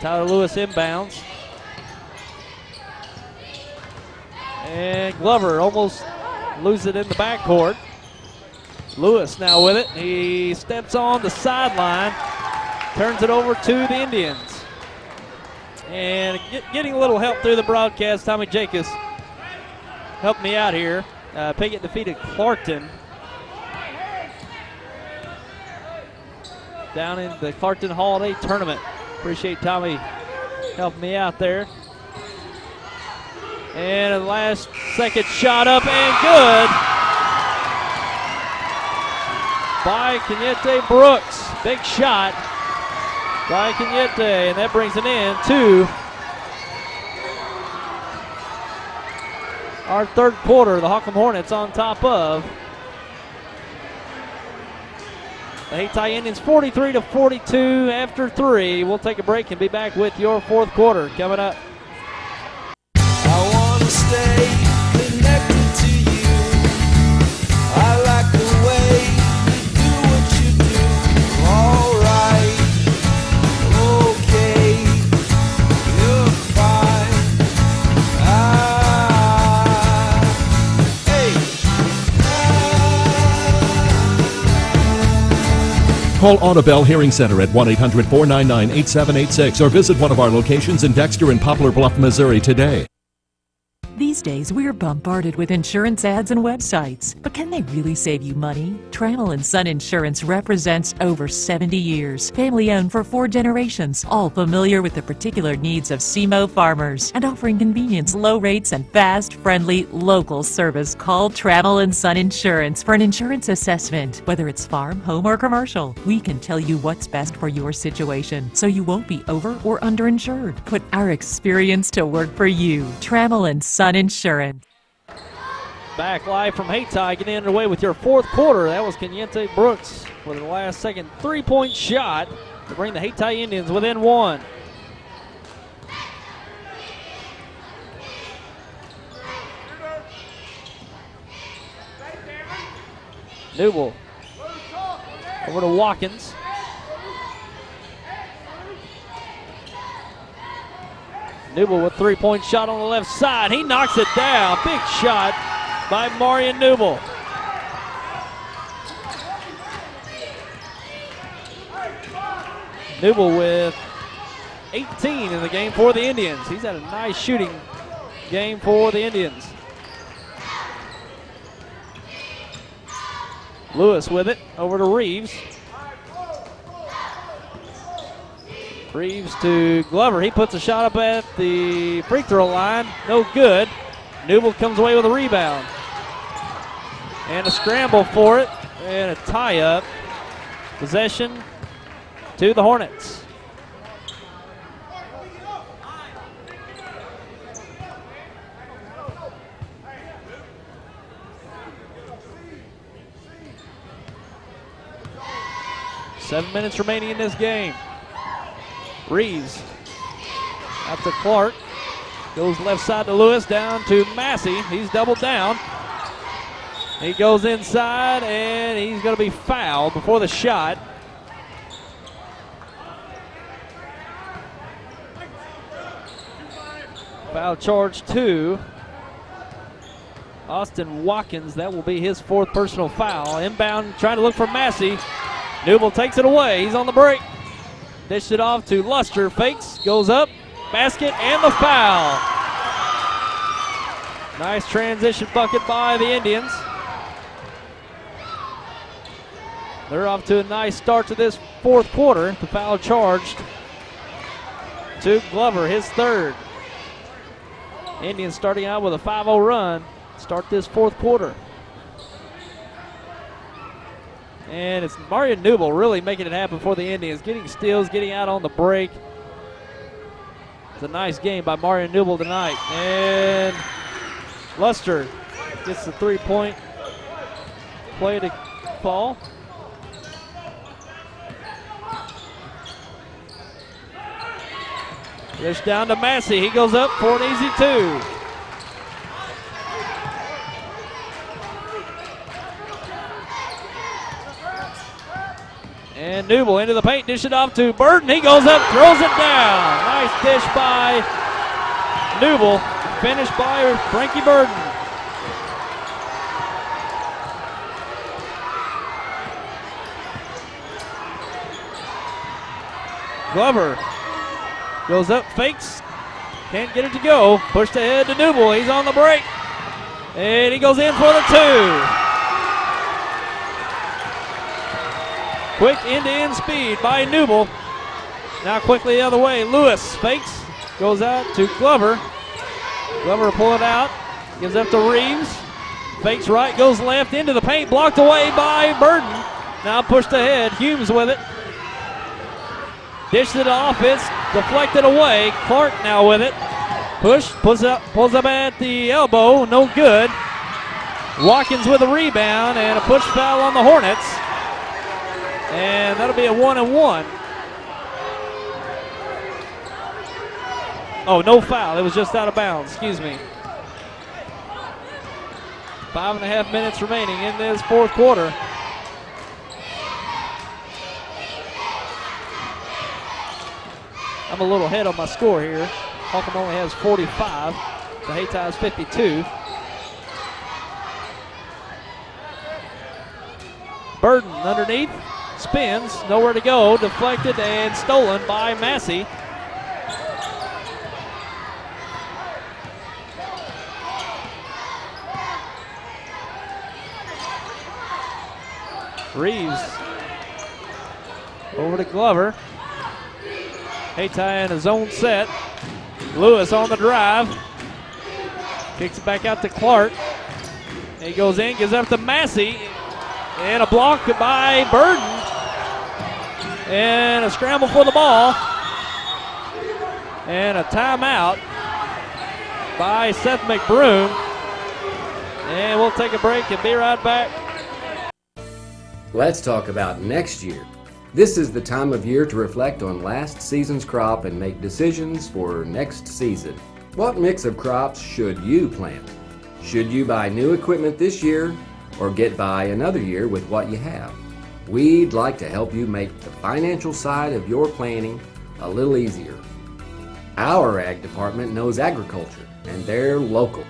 Tyler Lewis inbounds. And Glover almost loses it in the backcourt. Lewis now with it. He steps on the sideline, turns it over to the Indians. And getting a little help through the broadcast, Tommy Jacobs helped me out here. Pickett defeated Clarkton down in the Clarkton Holiday Tournament. Appreciate Tommy helping me out there. And a last second shot up and good by Kenyette Brooks. Big shot by Kenyette, and that brings an end to our third quarter. The Holcomb Hornets on top of the Hayti Indians 43-42 after 3. We'll take a break and be back with your fourth quarter coming up. I wanna stay connected to you. I like the way you do what you do. Alright, okay, you're fine. Call Audubell Hearing Center at 1-800-499-8786 or visit one of our locations in Dexter and Poplar Bluff, Missouri today. These days, we're bombarded with insurance ads and websites. But can they really save you money? Trammell & Son Insurance represents over 70 years. Family-owned for 4 generations, all familiar with the particular needs of SEMO farmers, and offering convenience, low rates, and fast, friendly, local service. Call Trammell & Son Insurance for an insurance assessment. Whether it's farm, home, or commercial, we can tell you what's best for your situation, so you won't be over or underinsured. Put our experience to work for you. Trammell & Son Insurance. Back live from Hayti, getting underway with your fourth quarter. That was Kenyente Brooks with the last second three-point shot to bring the Hayti Indians within 1. Newell over to Watkins. Newell with three-point shot on the left side. He knocks it down. Big shot by Marion Newell. Newell with 18 in the game for the Indians. He's had a nice shooting game for the Indians. Lewis with it over to Reeves. Reeves to Glover. He puts a shot up at the free throw line. No good. Newell comes away with a rebound. And a scramble for it. And a tie-up. Possession to the Hornets. Seven minutes remaining in this game. Reeves out to Clark. Goes left side to Lewis, down to Massey. He's doubled down. He goes inside, and he's going to be fouled before the shot. Foul charge 2. Austin Watkins, that will be his 4th personal foul. Inbound, trying to look for Massey. Newell takes it away. He's on the break. Dished it off to Luster. Fakes, goes up, basket, and the foul. Nice transition bucket by the Indians. They're off to a nice start to this fourth quarter. The foul charged to Glover, his 3rd. Indians starting out with a 5-0 run. Start this fourth quarter. And it's Marion Newell really making it happen for the Indians. Getting steals, getting out on the break. It's a nice game by Marion Newell tonight. And Luster gets the 3-point play to fall. Dish down to Massey. He goes up for an easy 2. And Newell into the paint, dish it off to Burton. He goes up, throws it down. Nice dish by Newell, finished by Frankie Burton. Glover goes up, fakes, can't get it to go. Pushed ahead to Newell, he's on the break. And he goes in for the 2. Quick end-to-end speed by Newell. Now quickly the other way. Lewis fakes, goes out to Glover. Glover will pull it out, gives up to Reeves. Fakes right, goes left into the paint, blocked away by Burton. Now pushed ahead, Humes with it. Dished it off, it's deflected away. Clark now with it. Push, pulls up at the elbow, no good. Watkins with a rebound and a push foul on the Hornets. And that'll be a 1-and-1. Oh, no foul. It was just out of bounds. Excuse me. 5.5 minutes remaining in this fourth quarter. I'm a little ahead on my score here. Holcomb only has 45. The Hayti has 52. Burden underneath. Spins. Nowhere to go. Deflected and stolen by Massey. Reeves over to Glover. Hayti in a zone set. Lewis on the drive. Kicks it back out to Clark. He goes in, gives up to Massey. And a block by Burden. And a scramble for the ball. And a timeout by Seth McBroom. And we'll take a break and be right back. Let's talk about next year. This is the time of year to reflect on last season's crop and make decisions for next season. What mix of crops should you plant? Should you buy new equipment this year or get by another year with what you have? We'd like to help you make the financial side of your planning a little easier. Our ag department knows agriculture and they're local.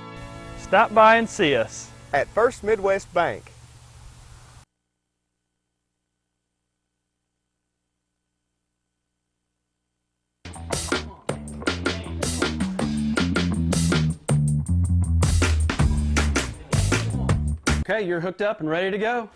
Stop by and see us at First Midwest Bank. Okay, you're hooked up and ready to go.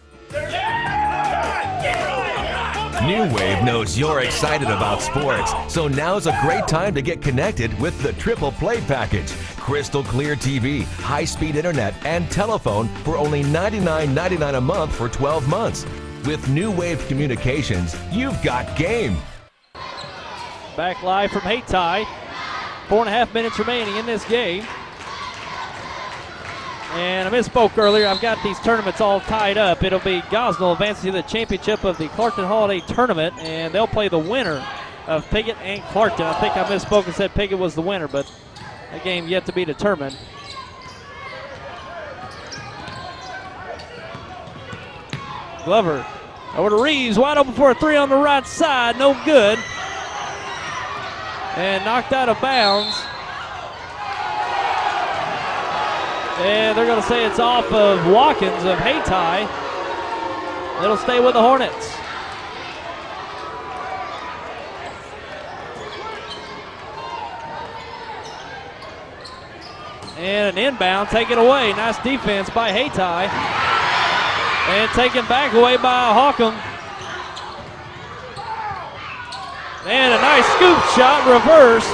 New Wave knows you're excited about sports, so now's a great time to get connected with the Triple Play Package. Crystal clear TV, high-speed internet, and telephone for only $99.99 a month for 12 months. With New Wave Communications, you've got game. Back live from Hayti. 4.5 minutes remaining in this game. And I misspoke earlier. I've got these tournaments all tied up. It'll be Gosnell advancing to the championship of the Clarkton Holiday Tournament, and they'll play the winner of Piggott and Clarkton. I think I misspoke and said Piggott was the winner, but that game yet to be determined. Glover over to Reeves, wide open for a three on the right side, no good. And knocked out of bounds. And they're going to say it's off of Watkins of Hayti. It'll stay with the Hornets. And an inbound taken away. Nice defense by Hayti. And taken back away by Holcomb. And a nice scoop shot reverse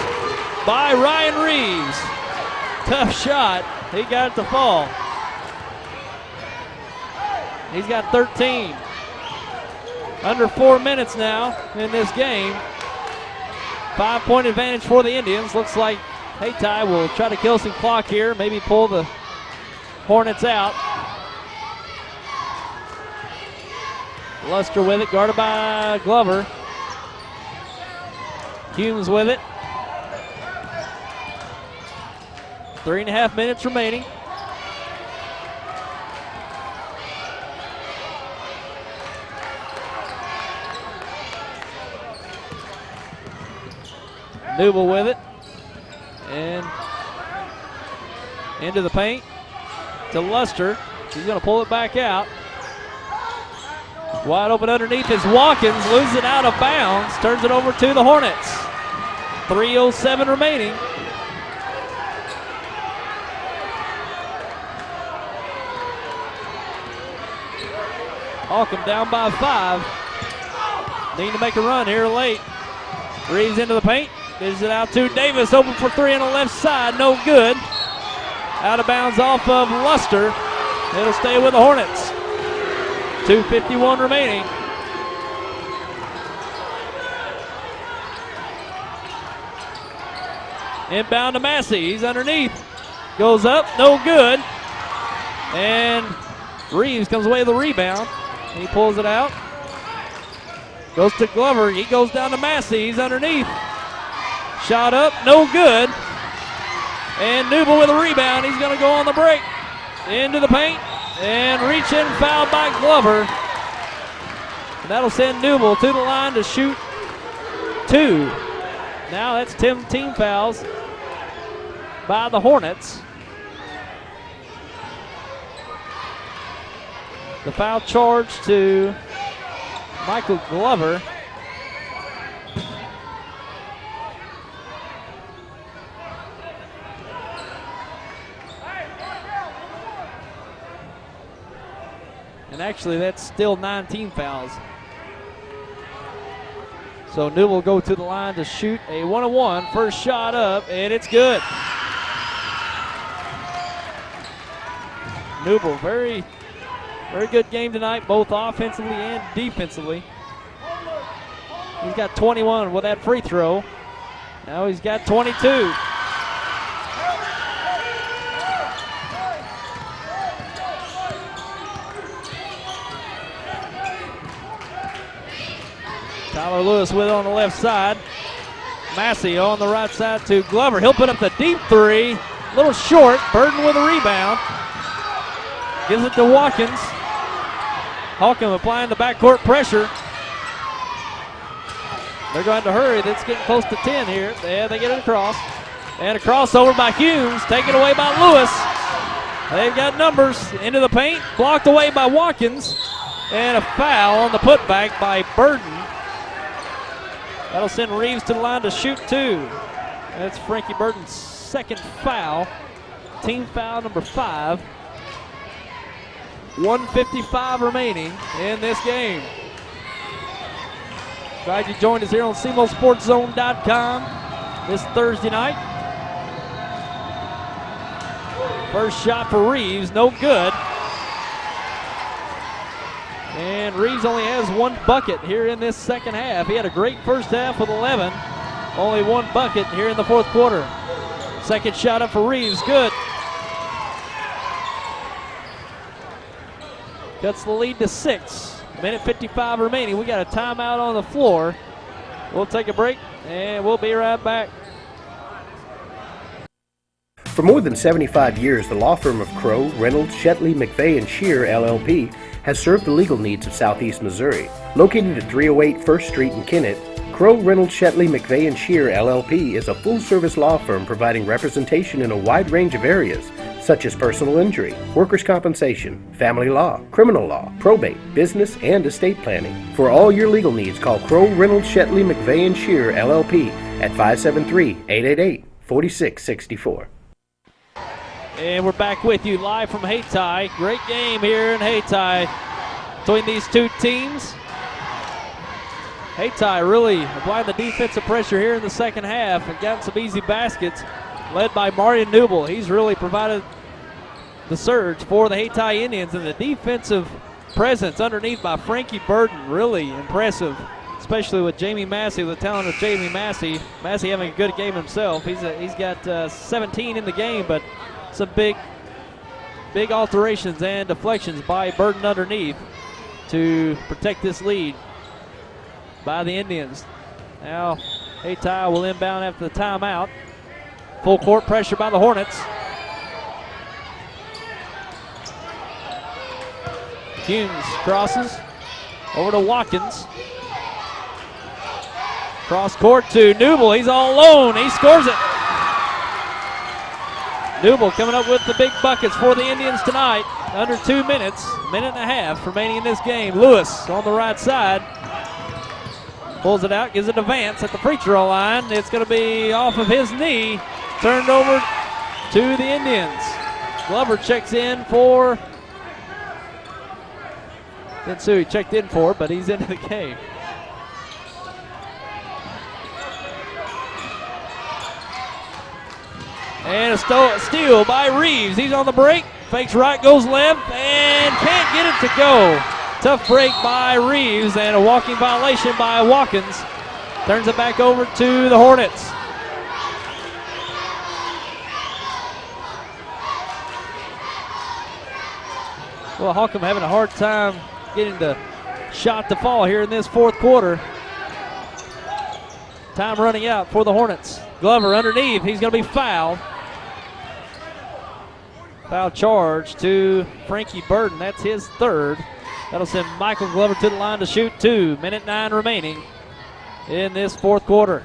by Ryan Reeves. Tough shot. He got it to fall. He's got 13. Under 4 minutes now in this game. 5-point advantage for the Indians. Looks like Hayti will try to kill some clock here. Maybe pull the Hornets out. Luster with it, guarded by Glover. Humes with it. 3.5 minutes remaining. Newell with it. And into the paint to Luster. He's going to pull it back out. Wide open underneath is Watkins. Loses it out of bounds. Turns it over to the Hornets. 3:07 remaining. Holcomb down by 5. Need to make a run here late. Reeves into the paint. Dishes it out to Davis. Open for three on the left side. No good. Out of bounds off of Luster. It'll stay with the Hornets. 2:51 remaining. Inbound to Massey. He's underneath. Goes up, no good. And Reeves comes away with the rebound. He pulls it out. Goes to Glover. He goes down to Massey. He's underneath. Shot up, no good. And Newble with a rebound. He's going to go on the break. Into the paint. And reach in, fouled by Glover. And that'll send Newble to the line to shoot 2. Now that's 10 team fouls by the Hornets. The foul charge to Michael Glover. And actually, that's still 19 fouls. So Newell will go to the line to shoot a 1-on-1. First shot up, and it's good. Newell, very good game tonight, both offensively and defensively. He's got 21 with that free throw. Now he's got 22. Tyler Lewis with it on the left side. Massey on the right side to Glover. He'll put up the deep 3. A little short. Burden with a rebound. Gives it to Watkins. Holcomb applying the backcourt pressure. They're going to hurry. That's getting close to 10 here. Yeah, they get it across. And a crossover by Humes. Taken away by Lewis. They've got numbers. Into the paint. Blocked away by Watkins. And a foul on the putback by Burden. That'll send Reeves to the line to shoot 2. That's Frankie Burton's second foul. Team foul number 5. 1:55 remaining in this game. Glad you joined us here on SEMOSportsZone.com this Thursday night. First shot for Reeves, no good. And Reeves only has 1 bucket here in this second half. He had a great first half with 11. Only 1 bucket here in the fourth quarter. Second shot up for Reeves, good. Cuts the lead to 6. Minute 55 remaining. We got a timeout on the floor. We'll take a break, and we'll be right back. For more than 75 years, the law firm of Crow, Reynolds, Shetley, McVeigh, and Shear, LLP, has served the legal needs of Southeast Missouri. Located at 308 1st Street in Kennett, Crow, Reynolds, Shetley, McVeigh, and Shear, LLP is a full-service law firm providing representation in a wide range of areas, such as personal injury, workers' compensation, family law, criminal law, probate, business, and estate planning. For all your legal needs, call Crow, Reynolds, Shetley, McVeigh, and Shear, LLP at 573-888-4664. And we're back with you live from Hayti. Great game here in Hayti between these two teams. Hayti really applying the defensive pressure here in the second half and gotten some easy baskets, led by Marion Newble. He's really provided the surge for the Hayti Indians, and the defensive presence underneath by Frankie Burton, really impressive, especially with Jamie Massey, the talent of Jamie Massey. Massey having a good game himself. He's got 17 in the game, but some big alterations and deflections by Burton underneath to protect this lead by the Indians. Now Hayti will inbound after the timeout. Full court pressure by the Hornets. Humes crosses over to Watkins. Cross court to Newble. He's all alone. He scores it. Newble coming up with the big buckets for the Indians tonight. Under 2 minutes, minute and a half remaining in this game. Lewis on the right side. Pulls it out, gives it to Vance at the free throw line. It's going to be off of his knee. Turned over to the Indians. Glover checks in for. Didn't see who he checked in for, but he's into the game. And a steal by Reeves. He's on the break. Fakes right, goes left, and can't get it to go. Tough break by Reeves and a walking violation by Watkins. Turns it back over to the Hornets. Well, Holcomb having a hard time getting the shot to fall here in this fourth quarter. Time running out for the Hornets. Glover underneath. He's going to be fouled. Foul charge to Frankie Burden. That's his third. That'll send Michael Glover to the line to shoot 2. Minute 9 remaining in this fourth quarter.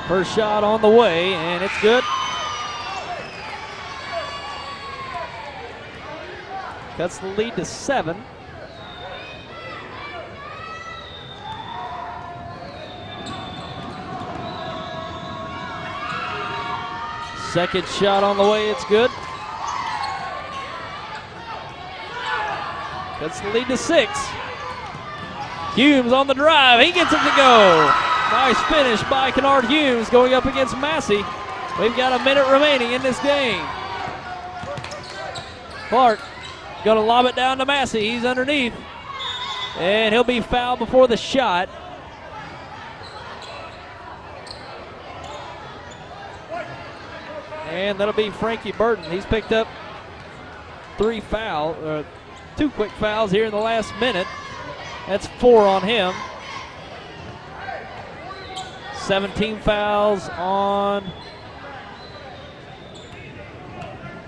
First shot on the way, and it's good. Cuts the lead to 7. Second shot on the way, it's good. Cuts the lead to 6. Humes on the drive, he gets it to go. Nice finish by Kennard Humes going up against Massey. We've got a minute remaining in this game. Clark going to lob it down to Massey. He's underneath. And he'll be fouled before the shot. And that'll be Frankie Burden. He's picked up 2 quick fouls here in the last minute. That's 4 on him. 17 fouls on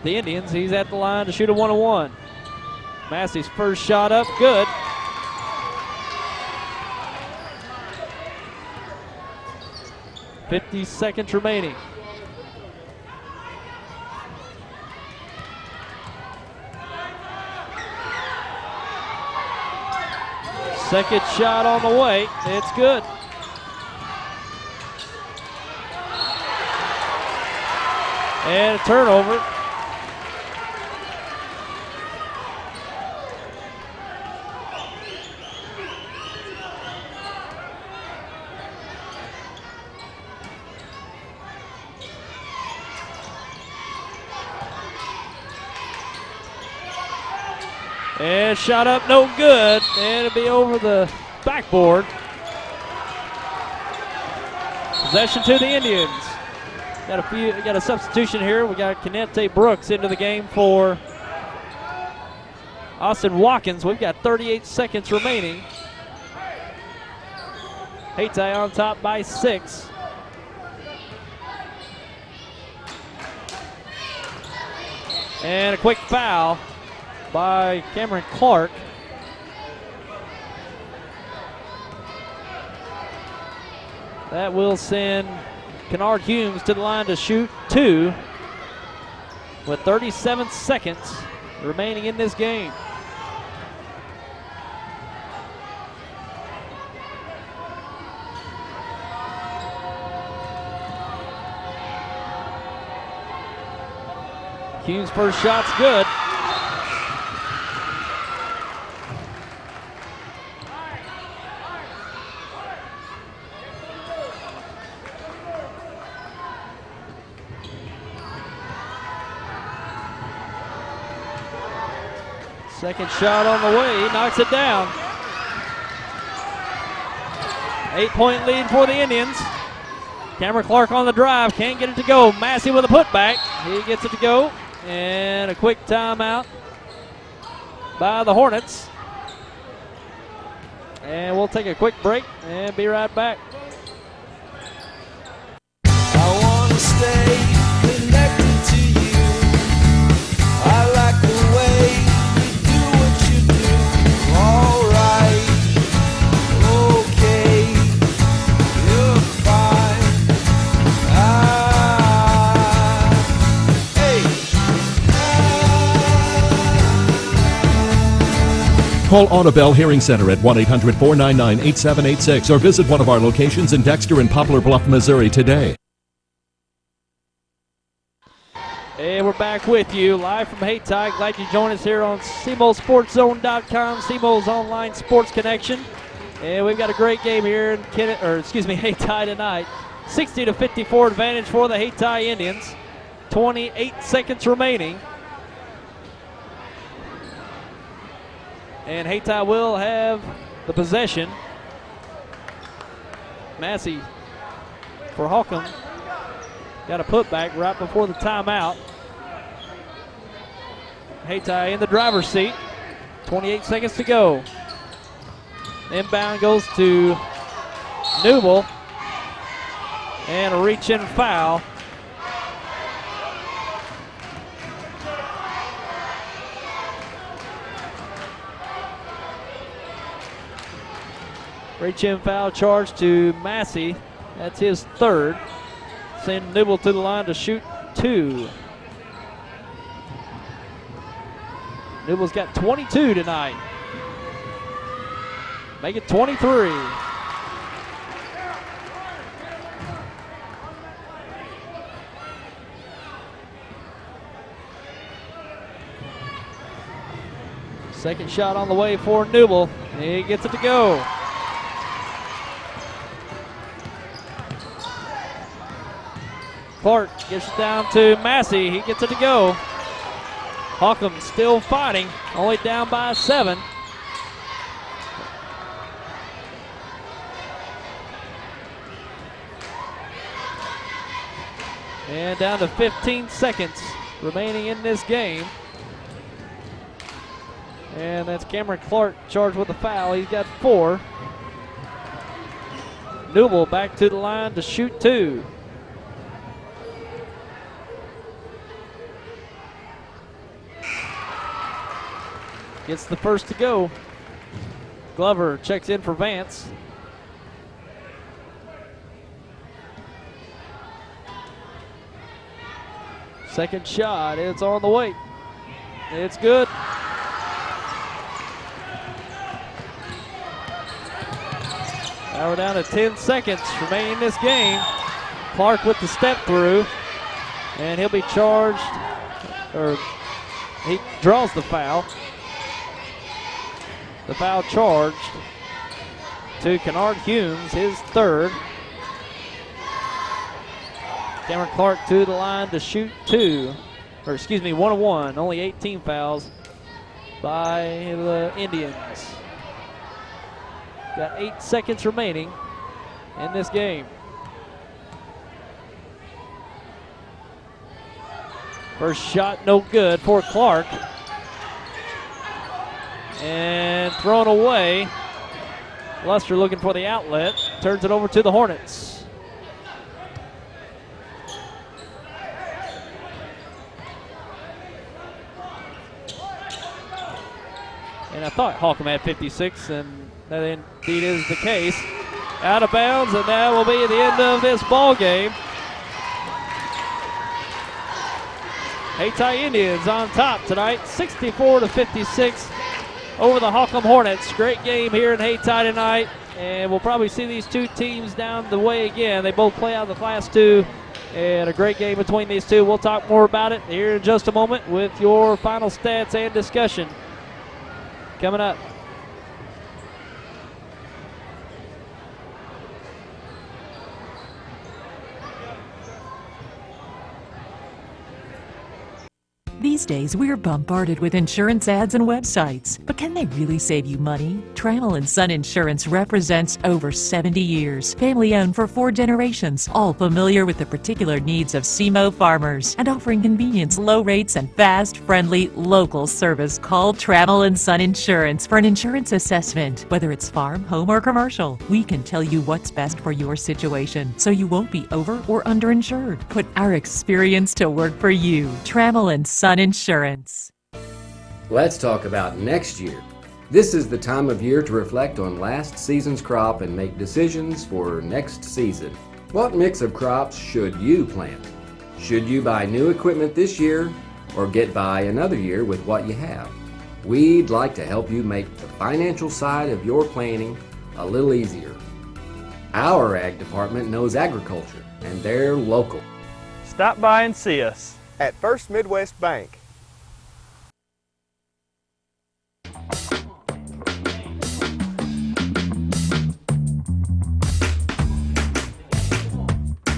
the Indians. He's at the line to shoot a 1-on-1. Massey's first shot up, good. .50 seconds remaining. Second shot on the way, it's good. And a turnover. And shot up, no good. And it'll be over the backboard. Possession to the Indians. Got a substitution here. We got Kennette Brooks into the game for Austin Watkins. We've got 38 seconds remaining. Hayti on top by 6. And a quick foul by Cameron Clark. That will send Kennard Humes to the line to shoot 2 with 37 seconds remaining in this game. Humes' first shot's good. Second shot on the way, he knocks it down. 8-point lead for the Indians. Cameron Clark on the drive, can't get it to go. Massey with a putback, he gets it to go. And a quick timeout by the Hornets. And we'll take a quick break and be right back. I wanna stay connected to you. I like the way you do what you do. Alright, okay, you're fine. Call Audubell Hearing Center at 1-800-499-8786 or visit one of our locations in Dexter and Poplar Bluff, Missouri today. And we're back with you live from Hayti. Glad you joined us here on SEMOSportsZone.com, SEMO's online sports connection. And we've got a great game here in Hayti tonight. 60-54 advantage for the Hayti Indians. 28 seconds remaining. And Hayti will have the possession. Massey for Holcomb. got a putback right before the timeout. Hayti in the driver's seat. 28 seconds to go. Inbound goes to Newell. And a reach-in foul. Reach-in foul charge to Massey. That's his third. Send Newell to the line to shoot 2. Newell's got 22 tonight. Make it 23. Second shot on the way for Newell. He gets it to go. Clark gets it down to Massey. He gets it to go. Holcomb still fighting, only down by 7. And down to 15 seconds remaining in this game. And that's Cameron Clark charged with a foul. He's got 4. Newell back to the line to shoot 2. Gets the first to go. Glover checks in for Vance. Second shot, it's on the way. It's good. Now we're down to 10 seconds remaining in this game. Clark with the step through, and he'll be charged, or he draws the foul. The foul charged to Kennard Humes, his third. Cameron Clark to the line to shoot 2, or excuse me, 1-1. Only 18 fouls by the Indians. Got 8 seconds remaining in this game. First shot no good for Clark. And thrown away. Luster looking for the outlet. Turns it over to the Hornets. And I thought Holcomb had 56, and that indeed is the case. Out of bounds, and that will be the end of this ball game. Hayti Indians on top tonight, 64-56 over the Holcomb Hornets. Great game here in Hayti tonight, and we'll probably see these two teams down the way again. They both play out of the Class 2, and a great game between these two. We'll talk more about it here in just a moment with your final stats and discussion coming up. These days, we're bombarded with insurance ads and websites. But can they really save you money? Trammell & Son Insurance represents over 70 years. Family-owned for 4 generations. All familiar with the particular needs of SEMO farmers. And offering convenience, low rates, and fast, friendly, local service. Call Trammell & Son Insurance for an insurance assessment. Whether it's farm, home, or commercial, we can tell you what's best for your situation, so you won't be over or underinsured. Put our experience to work for you. Trammell & Son Insurance. Let's talk about next year. This is the time of year to reflect on last season's crop and make decisions for next season. What mix of crops should you plant? Should you buy new equipment this year or get by another year with what you have? We'd like to help you make the financial side of your planning a little easier. Our ag department knows agriculture, and they're local. Stop by and see us at First Midwest Bank.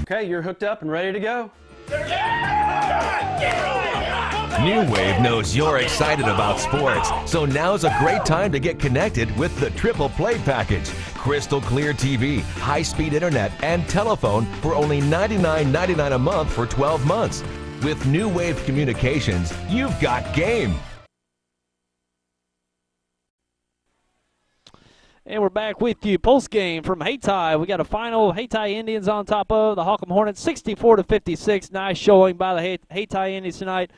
Okay, you're hooked up and ready to go. New Wave knows you're excited about sports, so now's a great time to get connected with the Triple Play Package. crystal clear TV, high-speed internet, and telephone for only $99.99 a month for 12 months. With New Wave Communications, you've got game. And we're back with you post-game from Hayti. We got a final. Hayti Indians on top of the Holcomb Hornets, 64-56. Nice showing by the Hayti Indians tonight.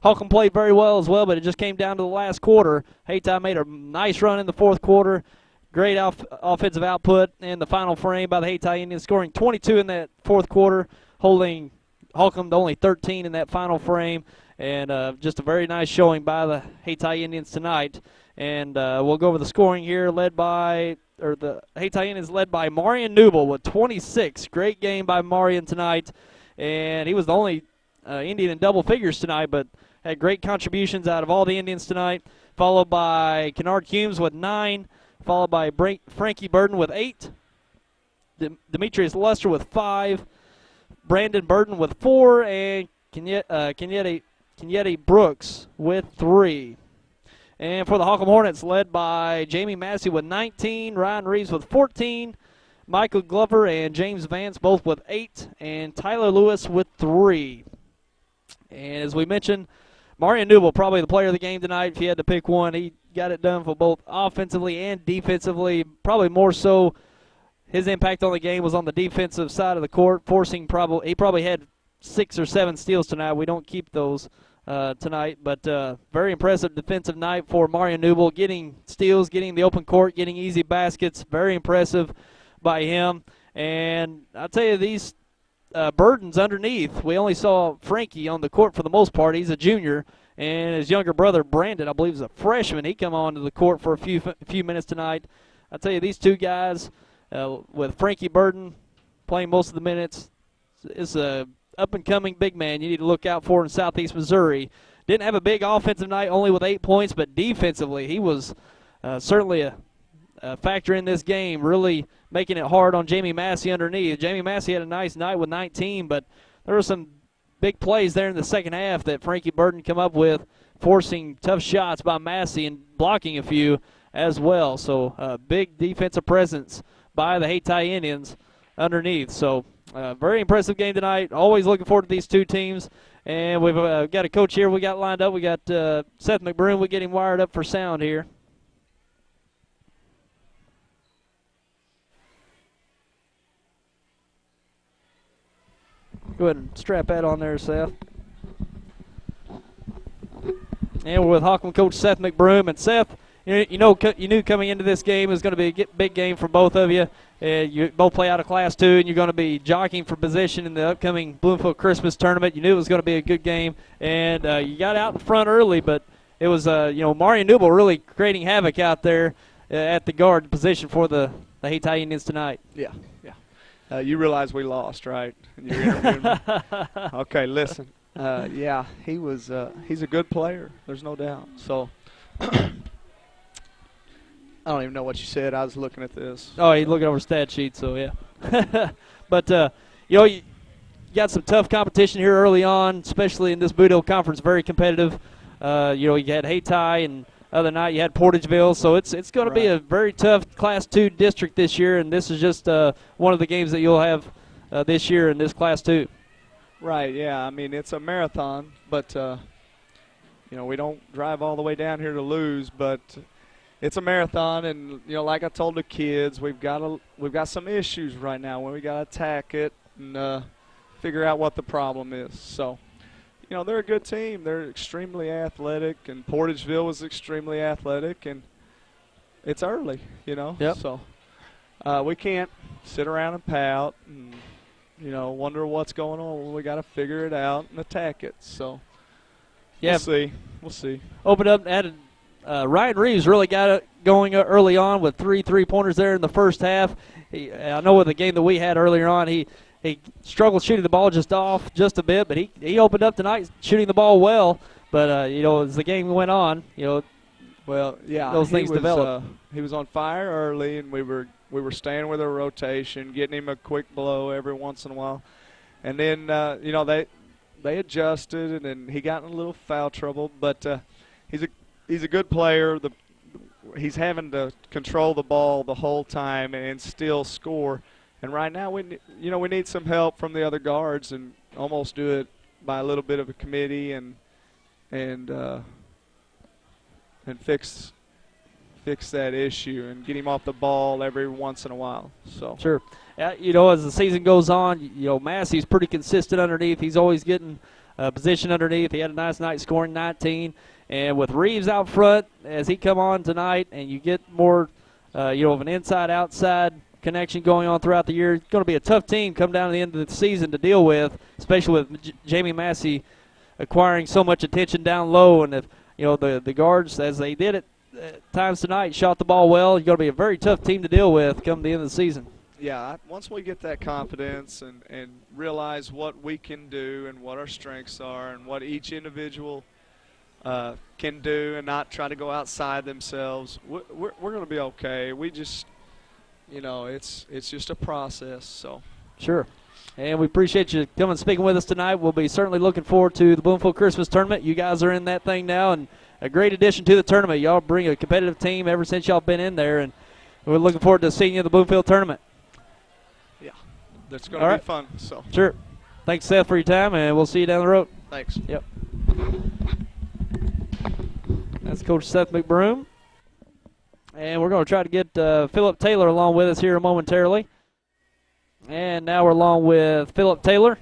Holcomb played very well as well, but it just came down to the last quarter. Hayti made a nice run in the fourth quarter. Great offensive output in the final frame by the Hayti Indians, scoring 22 in that fourth quarter, holding Holcomb to only 13 in that final frame. And just a very nice showing by the Hayti Indians tonight. And we'll go over the scoring here, the Hayti Indians led by Marion Newble with 26. Great game by Marion tonight. And he was the only Indian in double figures tonight, but had great contributions out of all the Indians tonight. Followed by Kennard Humes with 9. Followed by Frankie Burden with 8. Demetrius Luster with 5. Brandon Burden with 4. And Kenyette Brooks with 3. And for the Holcomb Hornets, led by Jamie Massey with 19, Ryan Reeves with 14, Michael Glover and James Vance both with 8, and Tyler Lewis with 3. And as we mentioned, Marion Newble, probably the player of the game tonight. If you had to pick one, he got it done for both offensively and defensively. Probably more so his impact on the game was on the defensive side of the court, he probably had 6 or 7 steals tonight. We don't keep those tonight, but very impressive defensive night for Marion Newble, getting steals, getting the open court, getting easy baskets. Very impressive by him. And I'll tell you, these burdens underneath, we only saw Frankie on the court for the most part. He's a junior, and his younger brother Brandon, I believe, is a freshman. He come onto the court for a few minutes tonight. I'll tell you, these two guys, with Frankie Burden playing most of the minutes, is a up-and-coming big man you need to look out for in Southeast Missouri. Didn't have a big offensive night, only with 8 points, but defensively he was certainly a factor in this game, really making it hard on Jamie Massey underneath. Jamie Massey had a nice night with 19, but there were some big plays there in the second half that Frankie Burden come up with, forcing tough shots by Massey and blocking a few as well. So big defensive presence by the Hayti Indians underneath. So very impressive game tonight. Always looking forward to these two teams. And we've got a coach here we got lined up. We got Seth McBroom. We get him wired up for sound here. Go ahead and strap that on there, Seth. And we're with Holcomb coach Seth McBroom. And Seth, you knew coming into this game it was going to be a big game for both of you. You both play out of Class 2, and you're going to be jockeying for position in the upcoming Bloomfield Christmas tournament. You knew it was going to be a good game, and you got out in front early, but it was, Marion Newble really creating havoc out there at the guard position for the Hayti Indians tonight. Yeah. You realize we lost, right? You're interviewing me. Okay, listen. He's a good player. There's no doubt. So I don't even know what you said. I was looking at this. Oh, he's looking over stat sheet, so yeah. But, you got some tough competition here early on, especially in this Boot Hill Conference, very competitive. You had Hayti, and other night you had Portageville, so it's going to be a very tough Class 2 district this year, and this is just one of the games that you'll have this year in this Class 2. Right, yeah. I mean, it's a marathon, but, we don't drive all the way down here to lose, but it's a marathon, and like I told the kids, we've got some issues right now where we got to attack it and figure out what the problem is. So, they're a good team. They're extremely athletic, and Portageville was extremely athletic, and it's early, Yep. So we can't sit around and pout and wonder what's going on. We got to figure it out and attack it. So we'll see. Open up, added. Ryan Reeves really got it going early on with 3 3-pointers there in the first half. I know with the game that we had earlier on, he struggled shooting the ball just a bit, but he opened up tonight shooting the ball well. But, as the game went on, those things developed. He was on fire early, and we were staying with our rotation, getting him a quick blow every once in a while. And then, they adjusted, and then he got in a little foul trouble. But he's a good player. he's having to control the ball the whole time and still score. And right now, we need some help from the other guards and almost do it by a little bit of a committee and fix that issue and get him off the ball every once in a while. So sure. As the season goes on, Massey's pretty consistent underneath. He's always getting position underneath. He had a nice night scoring 19. And with Reeves out front, as he come on tonight, and you get more, of an inside-outside connection going on throughout the year, it's going to be a tough team come down to the end of the season to deal with, especially with Jamie Massey acquiring so much attention down low. And if the guards, as they did at times tonight, shot the ball well, you're going to be a very tough team to deal with come the end of the season. Yeah, once we get that confidence and realize what we can do and what our strengths are and what each individual can do and not try to go outside themselves, we're going to be okay. We just, it's just a process. So sure. And we appreciate you coming and speaking with us tonight. We'll be certainly looking forward to the Bloomfield Christmas Tournament. You guys are in that thing now, and a great addition to the tournament. Y'all bring a competitive team ever since y'all been in there, and we're looking forward to seeing you in the Bloomfield Tournament. Yeah, that's going to be fun. So sure. Thanks, Seth, for your time, and we'll see you down the road. Thanks. Yep. That's Coach Seth McBroom. And we're going to try to get Philip Taylor along with us here momentarily. And now we're along with Philip Taylor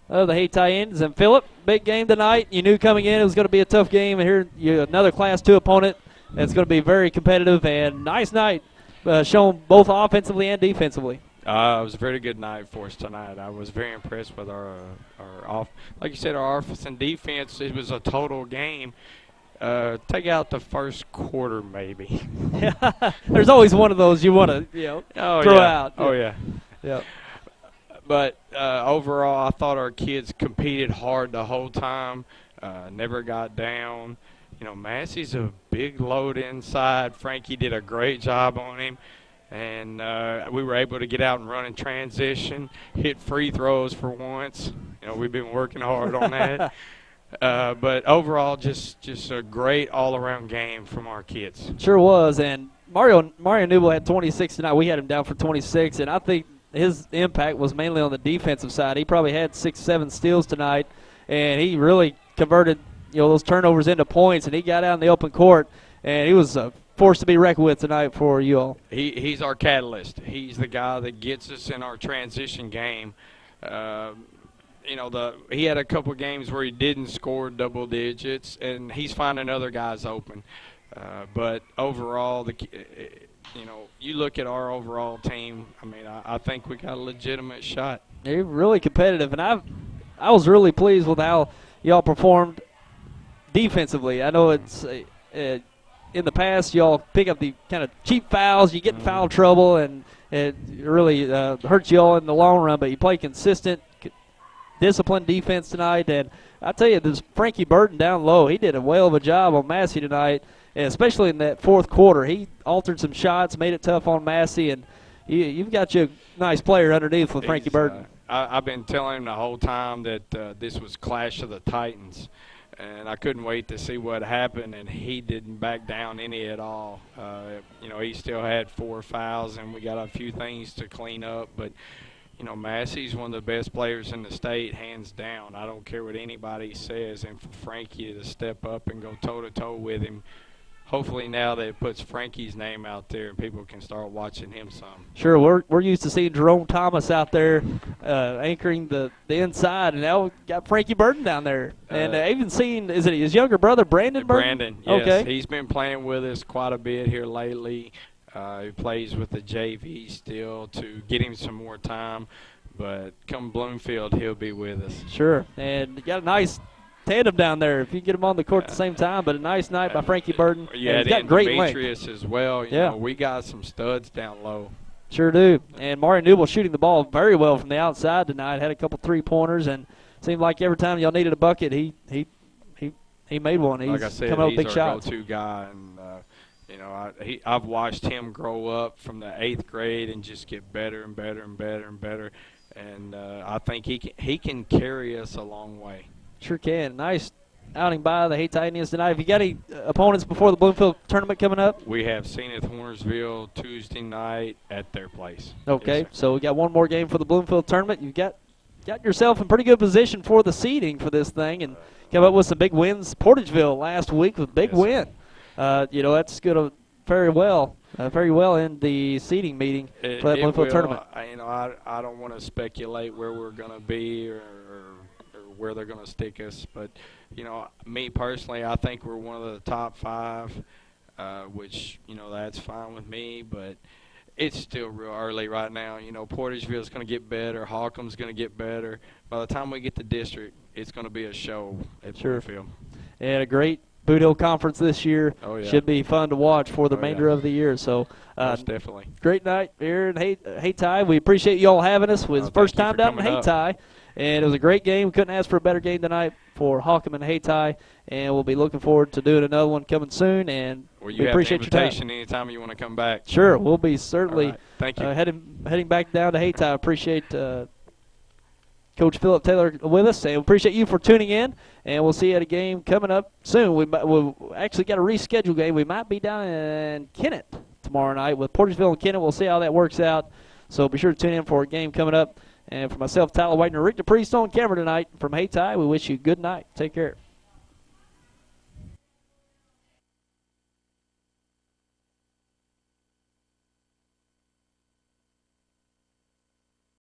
of the Hayti Indians. And Philip, big game tonight. You knew coming in it was going to be a tough game. And here, another Class 2 opponent that's going to be very competitive. And nice night shown both offensively and defensively. It was a very good night for us tonight. I was very impressed with our like you said, our offense and defense. It was a total game. Take out the first quarter, maybe. Yeah, there's always one of those you want to, throw out. Oh yeah. Yeah. But overall, I thought our kids competed hard the whole time. Never got down. Massey's a big load inside. Frankie did a great job on him. And we were able to get out and run in transition, hit free throws for once. We've been working hard on that. But overall, just a great all-around game from our kids. Sure was. And Mario Newell had 26 tonight. We had him down for 26, and I think his impact was mainly on the defensive side. He probably had 6-7 steals tonight, and he really converted those turnovers into points, and he got out in the open court, and he was a force to be reckoned with tonight for you all. He's our catalyst. He's the guy that gets us in our transition game. He had a couple games where he didn't score double digits, and he's finding other guys open. But overall, you look at our overall team. I think we got a legitimate shot. They're really competitive, and I was really pleased with how y'all performed defensively. I know it's in the past y'all pick up the kind of cheap fouls, you get in foul trouble, and it really hurts you all in the long run. But you play consistent, disciplined defense tonight, and I tell you, this Frankie Burton down low, he did a whale of a job on Massey tonight, and especially in that fourth quarter. He altered some shots, made it tough on Massey, and you've got you a nice player underneath with Frankie Burton. I've been telling him the whole time that this was Clash of the Titans, and I couldn't wait to see what happened, and he didn't back down any at all. He still had 4 fouls, and we got a few things to clean up, but Massey's one of the best players in the state, hands down. I don't care what anybody says, and for Frankie to step up and go toe-to-toe with him, hopefully now that it puts Frankie's name out there and people can start watching him some. Sure, we're used to seeing Jerome Thomas out there anchoring the inside, and now we've got Frankie Burton down there. And even seen, is it his younger brother, Brandon Burton? Brandon, yes. Okay. He's been playing with us quite a bit here lately. He plays with the JV still to get him some more time. But come Bloomfield, he'll be with us. Sure, and you got a nice tandem down there if you get them on the court at the same time. But a nice night by Frankie Burton. Yeah, he's got great Demetrius length as well. You Yeah. know, we got some studs down low. Sure do. And Mario Newell shooting the ball very well from the outside tonight. Had a couple three-pointers, and seemed like every time y'all needed a bucket, he made one. He's like I said, coming up he's big our shots. go-to guy, and I've watched him grow up from the 8th grade and just get better and better and better and better. And I think he can carry us a long way. Sure can. Nice outing by the Hayti Indians tonight. Have you got any opponents before the Bloomfield tournament coming up? We have Zenith Hornersville Tuesday night at their place. Okay, Yes, so we got one more game for the Bloomfield tournament. You've got yourself in pretty good position for the seeding for this thing, and come up with some big wins. Portageville last week with a big win. You know, that's going to very well in the seeding meeting for that Bloomfield tournament. You know, I don't want to speculate where we're going to be or where they're going to stick us, but you know, me personally, I think we're one of the top 5, which, you know, that's fine with me, but it's still real early right now. You know, Portageville is going to get better. Holcomb's going to get better. By the time we get to district, it's going to be a show at Bloomfield. And a great Boot Hill Conference this year. Oh, yeah. Should be fun to watch for the remainder of the year. So, most definitely. Great night here in Hayti. We appreciate you all having us. It was the first time down in Hayti. And it was a great game. We couldn't ask for a better game tonight for Holcomb and Hayti. And we'll be looking forward to doing another one coming soon. And we appreciate your time. Anytime you want to come back. Sure. We'll be certainly right. Thank you. Heading back down to Hayti. I appreciate Coach Philip Taylor with us. And we appreciate you for tuning in. And we'll see you at a game coming up soon. We'll actually got a rescheduled game. We might be down in Kennett tomorrow night with Portageville and Kennett. We'll see how that works out. So be sure to tune in for a game coming up. And for myself, Tyler White, and Rick DePriest on camera tonight from Hayti, we wish you a good night. Take care.